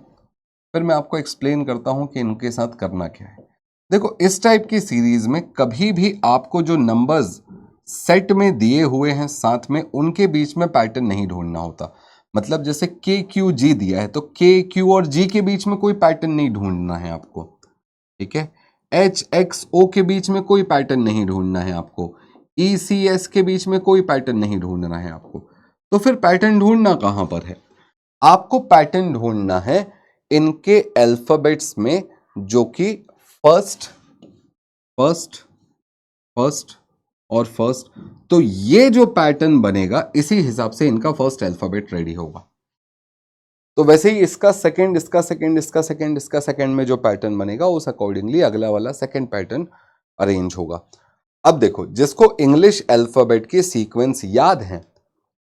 फिर मैं आपको एक्सप्लेन करता हूं कि इनके साथ करना क्या है। देखो, इस टाइप की सीरीज में कभी भी आपको जो नंबर्स सेट में दिए हुए हैं साथ में, उनके बीच में पैटर्न नहीं ढूंढना होता। मतलब जैसे के क्यू जी दिया है, तो के क्यू और जी के बीच में कोई पैटर्न नहीं ढूंढना है आपको। ठीक है, एच एक्स ओ के बीच में कोई पैटर्न नहीं ढूंढना है आपको, ई सी एस के बीच में कोई पैटर्न नहीं ढूंढना है आपको। तो फिर पैटर्न ढूंढना कहां पर है? आपको पैटर्न ढूंढना है इनके अल्फाबेट्स में, जो कि फर्स्ट फर्स्ट फर्स्ट और फर्स्ट। तो ये जो पैटर्न बनेगा, इसी हिसाब से इनका फर्स्ट अल्फाबेट रेडी होगा। तो वैसे ही इसका सेकंड, इसका सेकंड, इसका सेकंड, इसका सेकंड में जो पैटर्न बनेगा, उस अकॉर्डिंगली अगला वाला सेकंड पैटर्न अरेंज होगा। अब देखो, जिसको इंग्लिश अल्फाबेट के सीक्वेंस याद हैं,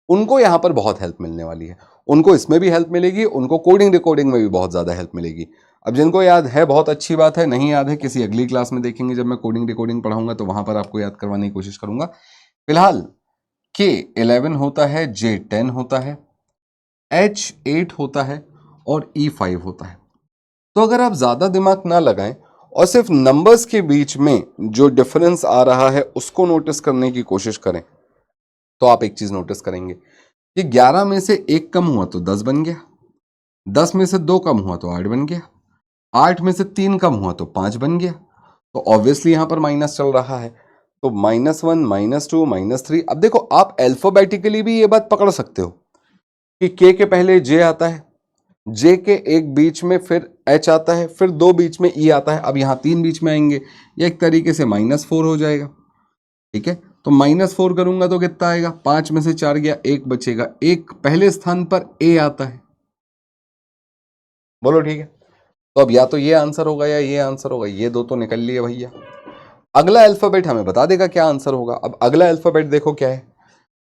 उनको यहां पर बहुत हेल्प मिलने वाली है। उनको इसमें भी हेल्प मिलेगी, उनको कोडिंग रिकॉर्डिंग में भी बहुत ज़्यादा हेल्प मिलेगी। अब जिनको याद है बहुत अच्छी बात है, नहीं याद है किसी अगली क्लास में देखेंगे, जब मैं कोडिंग रिकॉर्डिंग पढ़ाऊंगा तो वहां पर आपको याद करवाने की कोशिश करूंगा। फिलहाल के 11 होता है, जे 10 होता है, एच 8 होता है, और ई 5 होता है। तो अगर आप ज़्यादा दिमाग ना लगाएं और सिर्फ नंबर्स के बीच में जो डिफरेंस आ रहा है उसको नोटिस करने की कोशिश करें, तो आप एक चीज़ नोटिस करेंगे कि 11 में से 1 कम हुआ तो 10 बन गया, 10 में से 2 कम हुआ तो 8 बन गया, 8 में से 3 कम हुआ तो 5 बन गया। तो ऑब्वियसली यहां पर माइनस चल रहा है, तो -1 -2 -3। अब देखो, आप अल्फाबेटिकली भी ये बात पकड़ सकते हो कि के पहले जे आता है, जे के एक बीच में फिर एच आता है, फिर 2 बीच में ई आता है। अब यहाँ 3 बीच में आएंगे, ये एक तरीके से -4 हो जाएगा। ठीक है, तो -4 करूंगा तो कितना आएगा, 5 में से 4 गया, 1 बचेगा। एक पहले स्थान पर ए आता है। बोलो ठीक है, तो अब या तो ये आंसर होगा या ये आंसर होगा, ये दो तो निकल लिए भैया। अगला अल्फाबेट हमें बता देगा क्या आंसर होगा। अब अगला अल्फाबेट देखो क्या है,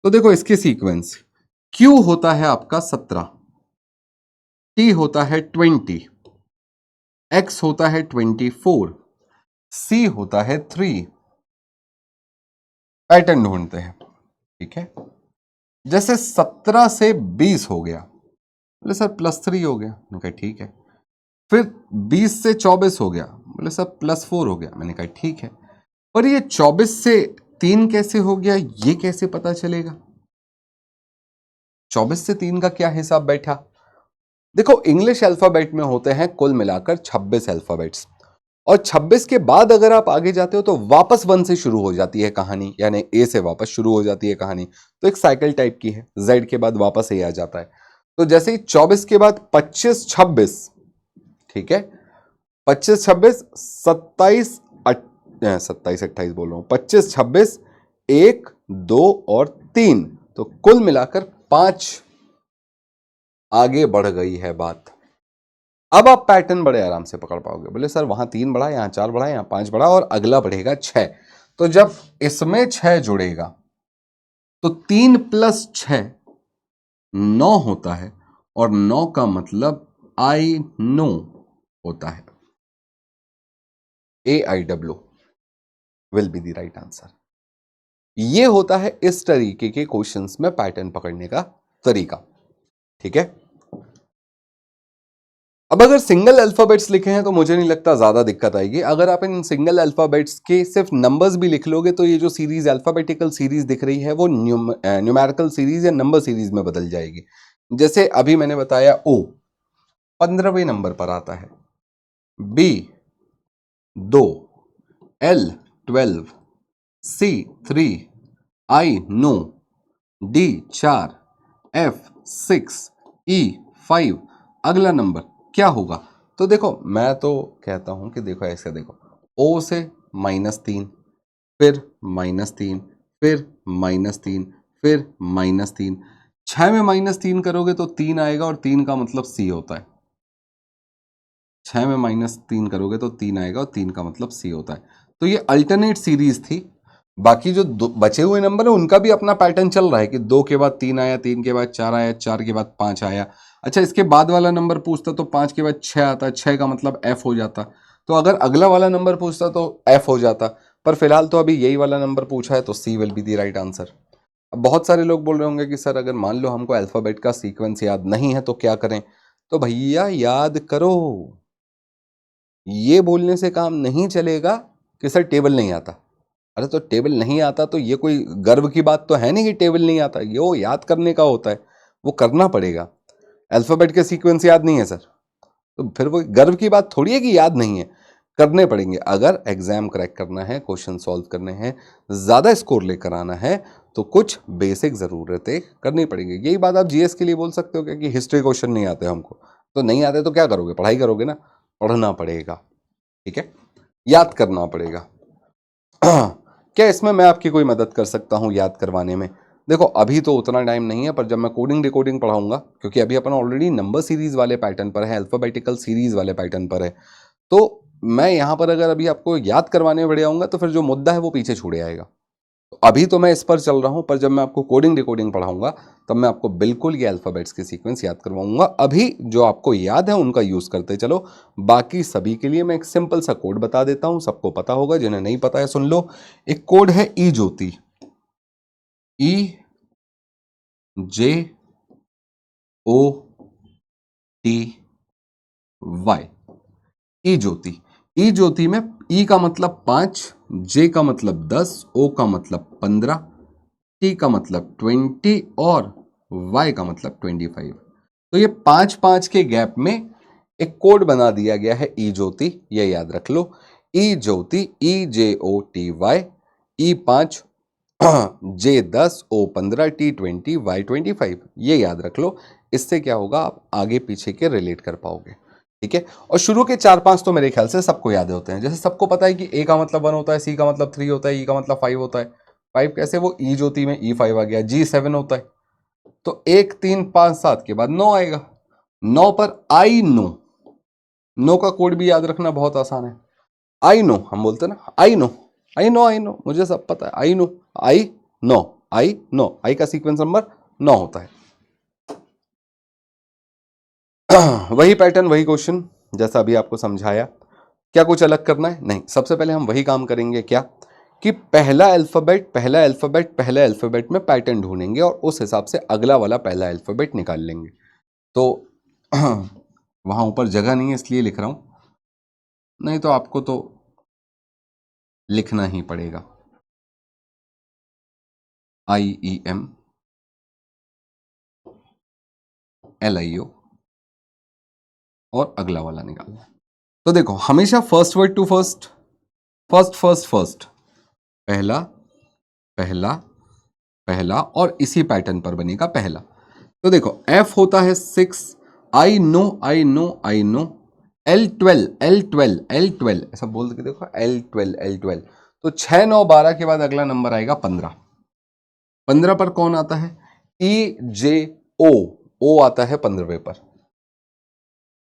तो देखो इसकी सीक्वेंस, क्यू होता है आपका 17, टी होता है 20, एक्स होता है 24, सी होता है 3। पैटर्न ढूंढते हैं। ठीक है, जैसे 17 से 20 हो गया, बोले सर +3 हो गया, मैंने कहा ठीक है। फिर 20 से 24 हो गया, बोले सर +4 हो गया, मैंने कहा ठीक है। पर ये 24 से 3 कैसे हो गया, ये कैसे पता चलेगा? 24 से 3 का क्या हिसाब बैठा? देखो इंग्लिश अल्फाबेट में होते हैं कुल मिलाकर 26 अल्फाबेट्स, और 26 के बाद अगर आप आगे जाते हो तो वापस 1 से शुरू हो जाती है कहानी, यानी ए से वापस शुरू हो जाती है कहानी। तो एक साइकिल टाइप की है, जेड के बाद वापस ए आ जाता है। तो जैसे ही 24 के बाद 25 26, ठीक है, 25 26 27 27 28 बोल रहा हूं, 25 26 1 2 और 3, तो कुल मिलाकर 5 आगे बढ़ गई है बात। अब आप पैटर्न बड़े आराम से पकड़ पाओगे। बोले सर वहां 3 बढ़ा, यहां 4 बढ़ा, यहां 5 बढ़ा और अगला बढ़ेगा 6। तो जब इसमें 6 जुड़ेगा तो 3 + 6 9 होता है, और 9 का मतलब आई नो होता है। AIW will be the right answer. ये होता है इस तरीके के क्वेश्चंस में पैटर्न पकड़ने का तरीका। ठीक है, अब अगर सिंगल अल्फाबेट्स लिखे हैं तो मुझे नहीं लगता ज्यादा दिक्कत आएगी। अगर आप इन सिंगल अल्फाबेट्स के सिर्फ नंबर्स भी लिख लोगे तो ये जो सीरीज अल्फाबेटिकल सीरीज दिख रही है वो न्यूमेरिकल सीरीज या नंबर सीरीज में बदल जाएगी। जैसे अभी मैंने बताया O 15वें नंबर पर आता है, B 2, L 12, C 3, I no, D 4, F 6, E 5। अगला नंबर क्या होगा? तो देखो मैं तो कहता हूं कि देखो ऐसे देखो, O से -3, फिर -3, फिर -3, फिर -3, 6 में -3 करोगे तो 3 आएगा, और 3 का मतलब C होता है। 6 में -3 करोगे तो 3 आएगा, और 3 का मतलब C होता है। तो ये अल्टरनेट सीरीज थी। बाकी जो बचे हुए नंबर है उनका भी अपना पैटर्न चल रहा है कि 2 के बाद 3 आया, 3 के बाद 4 आया, 4 के बाद 5 आया। अच्छा, इसके बाद वाला नंबर पूछता तो 5 के बाद 6 आता, 6 का मतलब F हो जाता। तो अगर अगला वाला नंबर पूछता तो F हो जाता, पर फिलहाल तो अभी यही वाला नंबर पूछा है तो C will be the right answer. अब बहुत सारे लोग बोल रहे होंगे कि सर अगर मान लो हमको अल्फाबेट का सीक्वेंस याद नहीं है तो क्या करें? तो भैया याद करो। ये बोलने से काम नहीं चलेगा कि सर टेबल नहीं आता। अरे तो टेबल नहीं आता तो ये कोई गर्व की बात तो है नहीं कि टेबल नहीं आता, ये वो याद करने का होता है, वो करना पड़ेगा। अल्फाबेट के सीक्वेंस याद नहीं है सर, तो फिर वो गर्व की बात थोड़ी है कि याद नहीं है, करने पड़ेंगे। अगर एग्जाम क्रैक करना है, क्वेश्चन सॉल्व करने हैं, ज़्यादा स्कोर लेकर आना है, तो कुछ बेसिक ज़रूरतें करनी पड़ेंगी। यही बात आप जीएस के लिए बोल सकते हो क्या कि हिस्ट्री क्वेश्चन नहीं आते हमको, तो नहीं आते तो क्या करोगे? पढ़ाई करोगे ना, पढ़ना पड़ेगा। ठीक है, याद करना पड़ेगा। क्या इसमें मैं आपकी कोई मदद कर सकता हूं याद करवाने में? देखो अभी तो उतना टाइम नहीं है, पर जब मैं कोडिंग डिकोडिंग पढ़ाऊंगा, क्योंकि अभी अपन ऑलरेडी नंबर सीरीज वाले पैटर्न पर है, अल्फाबेटिकल सीरीज वाले पैटर्न पर है, तो मैं यहां पर अगर अभी आपको याद करवाने बढ़ जाऊंगा तो फिर जो मुद्दा है वो पीछे छूट जाएगा। तो अभी तो मैं इस पर चल रहा हूं, पर जब मैं आपको कोडिंग डिकोडिंग पढ़ाऊंगा तब मैं आपको बिल्कुल ये अल्फाबेट्स के सीक्वेंस याद करवाऊंगा। अभी जो आपको याद है उनका यूज करते चलो। बाकी सभी के लिए मैं एक सिंपल सा कोड बता देता हूं, सबको पता होगा, जिन्हें नहीं पता है सुन लो। एक कोड है ई ज्योति, EJOTY, ई ज्योति। ई ज्योति में ई का मतलब 5, जे का मतलब 10, ओ का मतलब 15, टी का मतलब 20 और वाई का मतलब 25। तो ये 5-5 के गैप में एक कोड बना दिया गया है ई ज्योति, ये याद रख लो। ई ज्योति, EJOTY, E5 J10, O15, T20, Y25, ये याद रख लो। इससे क्या होगा, आप आगे पीछे के रिलेट कर पाओगे। ठीक है, और शुरू के 4-5 तो मेरे ख्याल से सबको याद होते हैं। जैसे सबको पता है कि A का मतलब 1 होता है, C का मतलब 3 होता है, E का मतलब 5 होता है। 5 कैसे, वो E ज्योति में E5 आ गया, G7 होता है। तो 1, 3, 5, 7 के बाद 9 आएगा। 9 पर आई नो, नो का कोड भी याद रखना बहुत आसान है। आई नो हम बोलते हैं ना, I know, I know, I know, मुझे सब पता है, I know, I know, I know, I का सीक्वेंस नंबर 9 होता है। वही पैटर्न, वही क्वेश्चन जैसा अभी आपको समझाया। क्या कुछ अलग करना है? नहीं, सबसे पहले हम वही काम करेंगे, क्या कि पहला अल्फाबेट में पैटर्न ढूंढेंगे और उस हिसाब से अगला वाला पहला अल्फाबेट निकाल लेंगे। तो वहां ऊपर जगह नहीं है इसलिए लिख रहा हूं, नहीं तो आपको तो लिखना ही पड़ेगा। IEM LIO और अगला वाला निकालना। तो देखो, हमेशा first word to first, first, पहला पहला पहला, और इसी पैटर्न पर बनेगा पहला। तो देखो, F होता है 6, आई know I know I no, L12 ऐसा बोल के देखो, L12 तो 6, 9, 12 के बाद अगला नंबर आएगा 15। 15 पर कौन आता है? EJO, O आता है 15वें पर।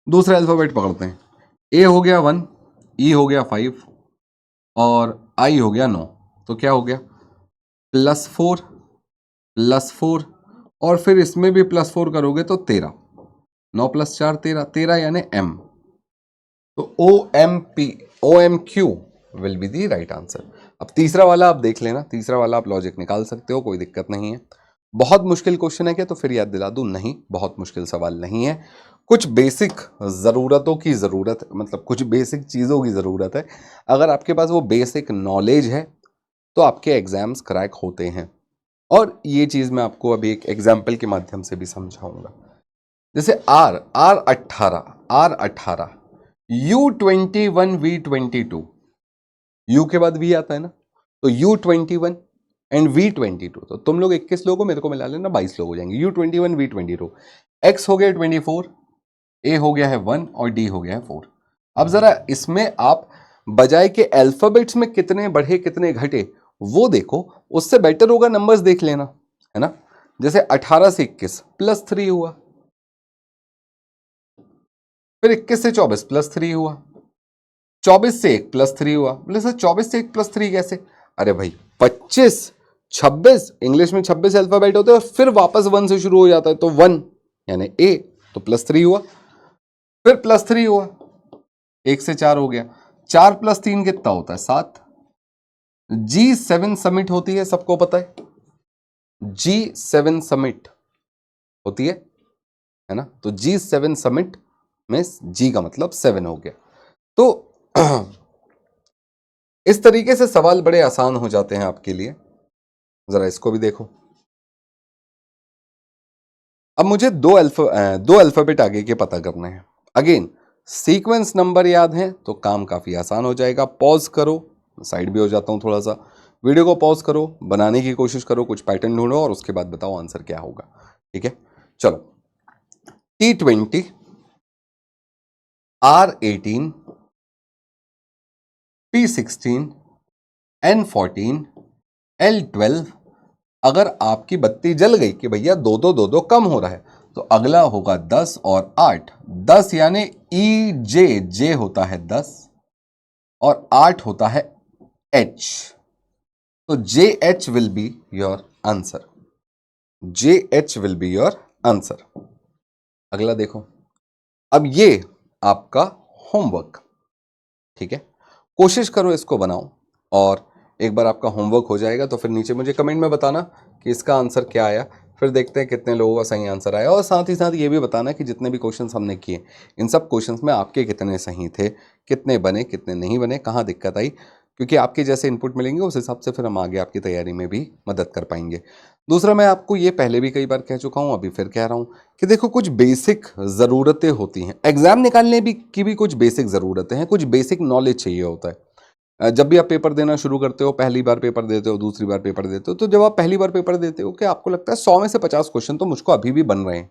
दूसरा अल्फाबेट पकड़ते हैं। A हो गया 1, E हो गया 5 और I हो गया 9। तो क्या हो गया? +4 +4 और फिर इसमें भी +4 करोगे तो 13। 9 + 4 13, 13 यानी M। तो OMQ will be the right answer. अब तीसरा वाला आप देख लेना, तीसरा वाला आप लॉजिक निकाल सकते हो, कोई दिक्कत नहीं है। बहुत मुश्किल क्वेश्चन है क्या? तो फिर याद दिला दूं, नहीं, बहुत मुश्किल सवाल नहीं है। कुछ बेसिक ज़रूरतों की ज़रूरत, मतलब कुछ बेसिक चीज़ों की ज़रूरत है। अगर आपके पास वो बेसिक नॉलेज है तो आपके एग्जाम्स क्रैक होते हैं। और ये चीज़ मैं आपको अभी एक एग्जाम्पल के माध्यम से भी समझाऊंगा। जैसे R18, U21, V22, U के बाद V आता है ना, तो U21 एंड V22, तो तुम लोग 21 लोग हो, मेरे को मिला लेना 22 लोग हो जाएंगे। U21, V22, X हो गया 24, A हो गया है 1 और D हो गया है 4। अब जरा इसमें आप बजाय के अल्फाबेट्स में कितने बढ़े कितने घटे वो देखो, उससे बेटर होगा नंबर्स देख लेना, है ना। जैसे 18 से 21 +3 हुआ, फिर 21 से 24 +3 हुआ, 24 से 1 +3 हुआ। बोले सर 24 से 1 +3 कैसे? अरे भाई 25, 26, इंग्लिश में 26 अल्फाबेट होते हैं और फिर वापस 1 से शुरू हो जाता है, तो 1 यानी A, तो +3 हुआ, फिर +3 हुआ, 1 से 4 हो गया, 4 + 3 कितना होता है? 7। G7 समिट होती है, सबको पता है, G7 समिट होती है ना। तो G7 समिट में G का मतलब 7 हो गया। तो इस तरीके से सवाल बड़े आसान हो जाते हैं आपके लिए। जरा इसको भी देखो। अब मुझे दो अल्फाबेट आगे के पता करने हैं। अगेन सीक्वेंस नंबर याद है तो काम काफी आसान हो जाएगा। पॉज करो, साइड भी हो जाता हूं थोड़ा सा, वीडियो को पॉज करो, बनाने की कोशिश करो, कुछ पैटर्न ढूंढो और उसके बाद बताओ आंसर क्या होगा। ठीक है, चलो। T20, R18, P16, N14, L12। अगर आपकी बत्ती जल गई कि भैया 2-2 कम हो रहा है, तो अगला होगा 10 और 8। 10 यानी जे होता है 10 और 8 होता है H, तो JH will be your answer. JH will be your answer. अगला देखो, अब ये आपका होमवर्क, ठीक है। कोशिश करो इसको बनाओ और एक बार आपका होमवर्क हो जाएगा तो फिर नीचे मुझे कमेंट में बताना कि इसका आंसर क्या आया। फिर देखते हैं कितने लोगों का सही आंसर आया, और साथ ही साथ ये भी बताना कि जितने भी क्वेश्चंस हमने किए इन सब क्वेश्चंस में आपके कितने सही थे, कितने बने, कितने नहीं बने, कहाँ दिक्कत आई। क्योंकि आपके जैसे इनपुट मिलेंगे उस हिसाब से फिर हम आगे आपकी तैयारी में भी मदद कर पाएंगे। दूसरा, मैं आपको ये पहले भी कई बार कह चुका हूँ, अभी फिर कह रहा हूँ कि देखो, कुछ बेसिक ज़रूरतें होती हैं एग्जाम निकालने की भी कुछ बेसिक ज़रूरतें हैं, कुछ बेसिक नॉलेज चाहिए होता है। जब भी आप पेपर देना शुरू करते हो, पहली बार पेपर देते हो, दूसरी बार पेपर देते हो, तो जब आप पहली बार पेपर देते हो कि आपको लगता है 100 में से 50 क्वेश्चन तो मुझको अभी भी बन रहे हैं,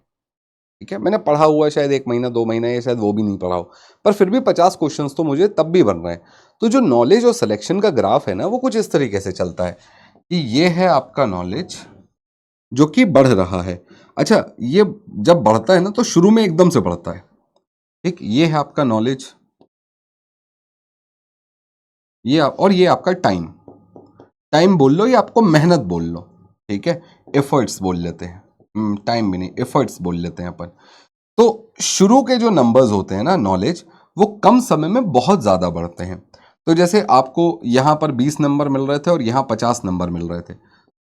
ठीक है, मैंने पढ़ा हुआ है शायद 1 महीना 2 महीना या शायद वो भी नहीं पढ़ा हो, पर फिर भी 50 क्वेश्चंस तो मुझे तब भी बन रहे हैं। तो जो नॉलेज और सिलेक्शन का ग्राफ है ना, वो कुछ इस तरीके से चलता है कि ये है आपका नॉलेज जो कि बढ़ रहा है। अच्छा, ये जब बढ़ता है ना तो शुरू में एकदम से बढ़ता है, ठीक, ये है आपका नॉलेज, और ये आपका टाइम, टाइम बोल लो या आपको मेहनत बोल लो, ठीक है, एफर्ट्स बोल लेते हैं, टाइम भी नहीं, एफर्ट्स बोल लेते हैं अपन। तो शुरू के जो नंबर्स होते हैं ना नॉलेज, वो कम समय में बहुत ज़्यादा बढ़ते हैं। तो जैसे आपको यहाँ पर 20 नंबर मिल रहे थे और यहाँ 50 नंबर मिल रहे थे,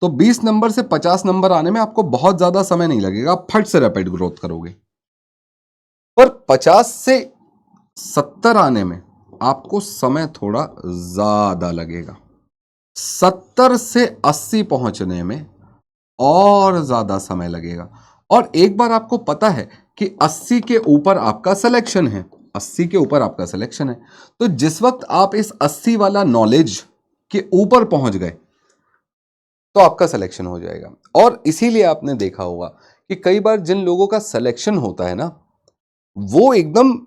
तो 20 नंबर से 50 नंबर आने में आपको बहुत ज़्यादा समय नहीं लगेगा, आप फट से रैपिड ग्रोथ करोगे। पर 50 से 70 आने में आपको समय थोड़ा ज़्यादा लगेगा। 70 से 80 पहुंचने में और ज़्यादा समय लगेगा। और एक बार आपको पता है कि 80 के ऊपर आपका सिलेक्शन है, 80 के ऊपर आपका सिलेक्शन है, तो जिस वक्त आप इस 80 वाला नॉलेज के ऊपर पहुंच गए तो आपका सिलेक्शन हो जाएगा। और इसीलिए आपने देखा होगा कि कई बार जिन लोगों का सिलेक्शन होता है ना, वो एकदम,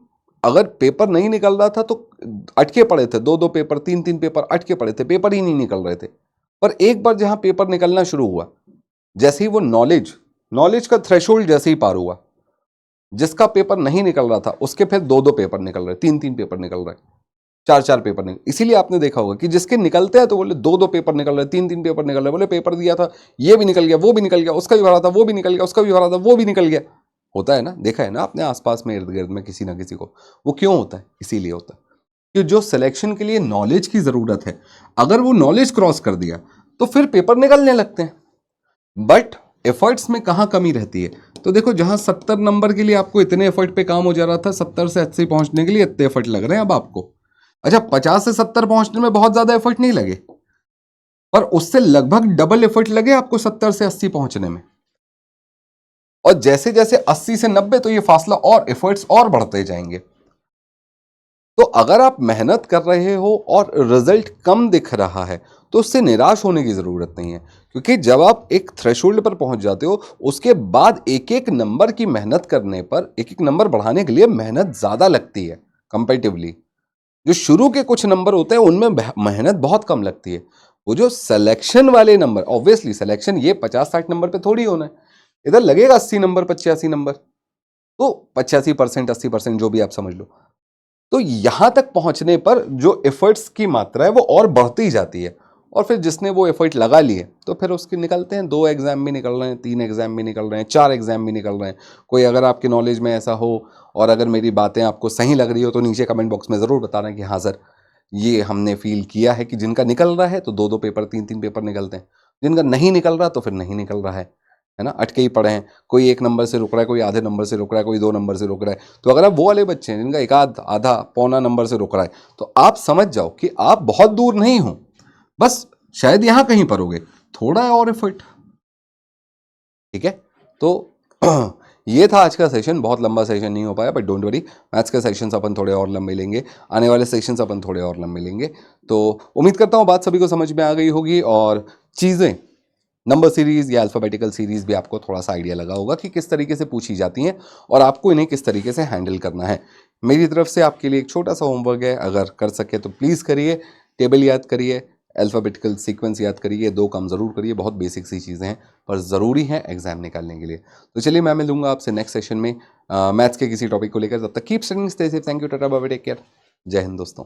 अगर पेपर नहीं निकल रहा था तो अटके पड़े थे, 2-2 पेपर 3-3 पेपर अटके पड़े थे, पेपर ही नहीं निकल रहे थे। पर एक बार जहां पेपर निकलना शुरू हुआ, जैसे ही वो नॉलेज का थ्रेशोल्ड जैसे ही पार हुआ, जिसका पेपर नहीं निकल रहा था उसके फिर 2-2 पेपर निकल रहे, 3-3 पेपर निकल रहे, 4-4 पेपर निकल। इसीलिए आपने देखा होगा कि जिसके निकलते हैं तो बोले 2-2 पेपर निकल रहे, 3-3 पेपर निकल रहे, बोले पेपर दिया था, ये भी निकल गया, वो भी निकल गया, उसका भी भरा था, वो भी निकल गया, उसका भी भरा था, वो भी निकल गया। होता है ना, देखा है ना आपने आसपास में, इर्द गिर्द में किसी ना किसी को। वो क्यों होता है? इसीलिए होता है कि जो सिलेक्शन के लिए नॉलेज की जरूरत है, अगर वो नॉलेज क्रॉस कर दिया तो फिर पेपर निकलने लगते हैं। बट एफर्ट्स में कहाँ कमी रहती है? तो देखो, जहां 70 नंबर के लिए आपको इतने एफर्ट पे काम हो जा रहा था, 70 से 80 पहुंचने के लिए इतने एफर्ट लग रहे हैं अब आपको। अच्छा, 50 से 70 पहुंचने में बहुत ज्यादा एफर्ट नहीं लगे, पर उससे लगभग डबल एफर्ट लगे आपको 70 से 80 पहुंचने में। और जैसे जैसे 80 से 90, तो ये फासला और एफर्ट्स और बढ़ते जाएंगे। तो अगर आप मेहनत कर रहे हो और रिजल्ट कम दिख रहा है, तो उससे निराश होने की जरूरत नहीं है, क्योंकि जब आप एक थ्रेशोल्ड पर पहुंच जाते हो, उसके बाद एक एक नंबर की मेहनत करने पर, एक एक नंबर बढ़ाने के लिए मेहनत ज्यादा लगती है कंपैरेटिवली। जो शुरू के कुछ नंबर होते हैं उनमें मेहनत बहुत कम लगती है। वो जो सिलेक्शन वाले नंबर, ऑब्वियसली सिलेक्शन ये 50-60 नंबर पे थोड़ी होना है, इधर लगेगा 80 नंबर, 85 नंबर, तो 85%, 80%, जो भी आप समझ लो। तो यहां तक पहुंचने पर जो एफर्ट्स की मात्रा है वो और बढ़ती जाती है। और फिर जिसने वो एफर्ट लगा लिए, तो फिर उसके निकलते हैं 2 एग्जाम भी निकल रहे हैं, 3 एग्जाम भी निकल रहे हैं, 4 एग्जाम भी निकल रहे हैं। कोई अगर आपके नॉलेज में ऐसा हो और अगर मेरी बातें आपको सही लग रही हो, तो नीचे कमेंट बॉक्स में ज़रूर बताना कि हाँ सर, ये हमने फील किया है कि जिनका निकल रहा है तो 2-2 पेपर, 3-3 पेपर निकलते हैं, जिनका नहीं निकल रहा तो फिर नहीं निकल रहा है ना, अटके ही पड़े हैं। कोई 1 नंबर से रुक रहा है, कोई आधे नंबर से रुक रहा है, कोई 2 नंबर से रुक रहा है। तो अगर आप वो वाले बच्चे हैं जिनका एक आधा पौना नंबर से रुक रहा है, तो आप समझ जाओ कि आप बहुत दूर नहीं हो, बस शायद यहां कहीं पर होगे, थोड़ा और एफर्ट, ठीक है। तो ये था आज का सेशन, बहुत लंबा सेशन नहीं हो पाया, बट डोंट वरी, मैथ्स के सेशंस अपन थोड़े और लंबे लेंगे, आने वाले सेशंस अपन थोड़े और लंबे लेंगे। तो उम्मीद करता हूँ बात सभी को समझ में आ गई होगी, और चीज़ें, नंबर सीरीज या अल्फ़ाबेटिकल सीरीज भी आपको थोड़ा सा आइडिया लगा होगा कि किस तरीके से पूछी जाती हैं और आपको इन्हें किस तरीके से हैंडल करना है। मेरी तरफ से आपके लिए एक छोटा सा होमवर्क है, अगर कर सके तो प्लीज़ करिए। टेबल याद करिए, अल्फ़ाबेटिकल सीक्वेंस याद करिए, 2 काम ज़रूर करिए, बहुत बेसिक सी चीज़ें हैं पर ज़रूरी हैं एग्जाम निकालने के लिए। तो चलिए, मैं मिलूंगा आपसे नेक्स्ट सेशन में मैथ्स के किसी टॉपिक को लेकर। तब तक keep studying, stay safe, thank you, tata bye bye, take care, जय हिंद दोस्तों।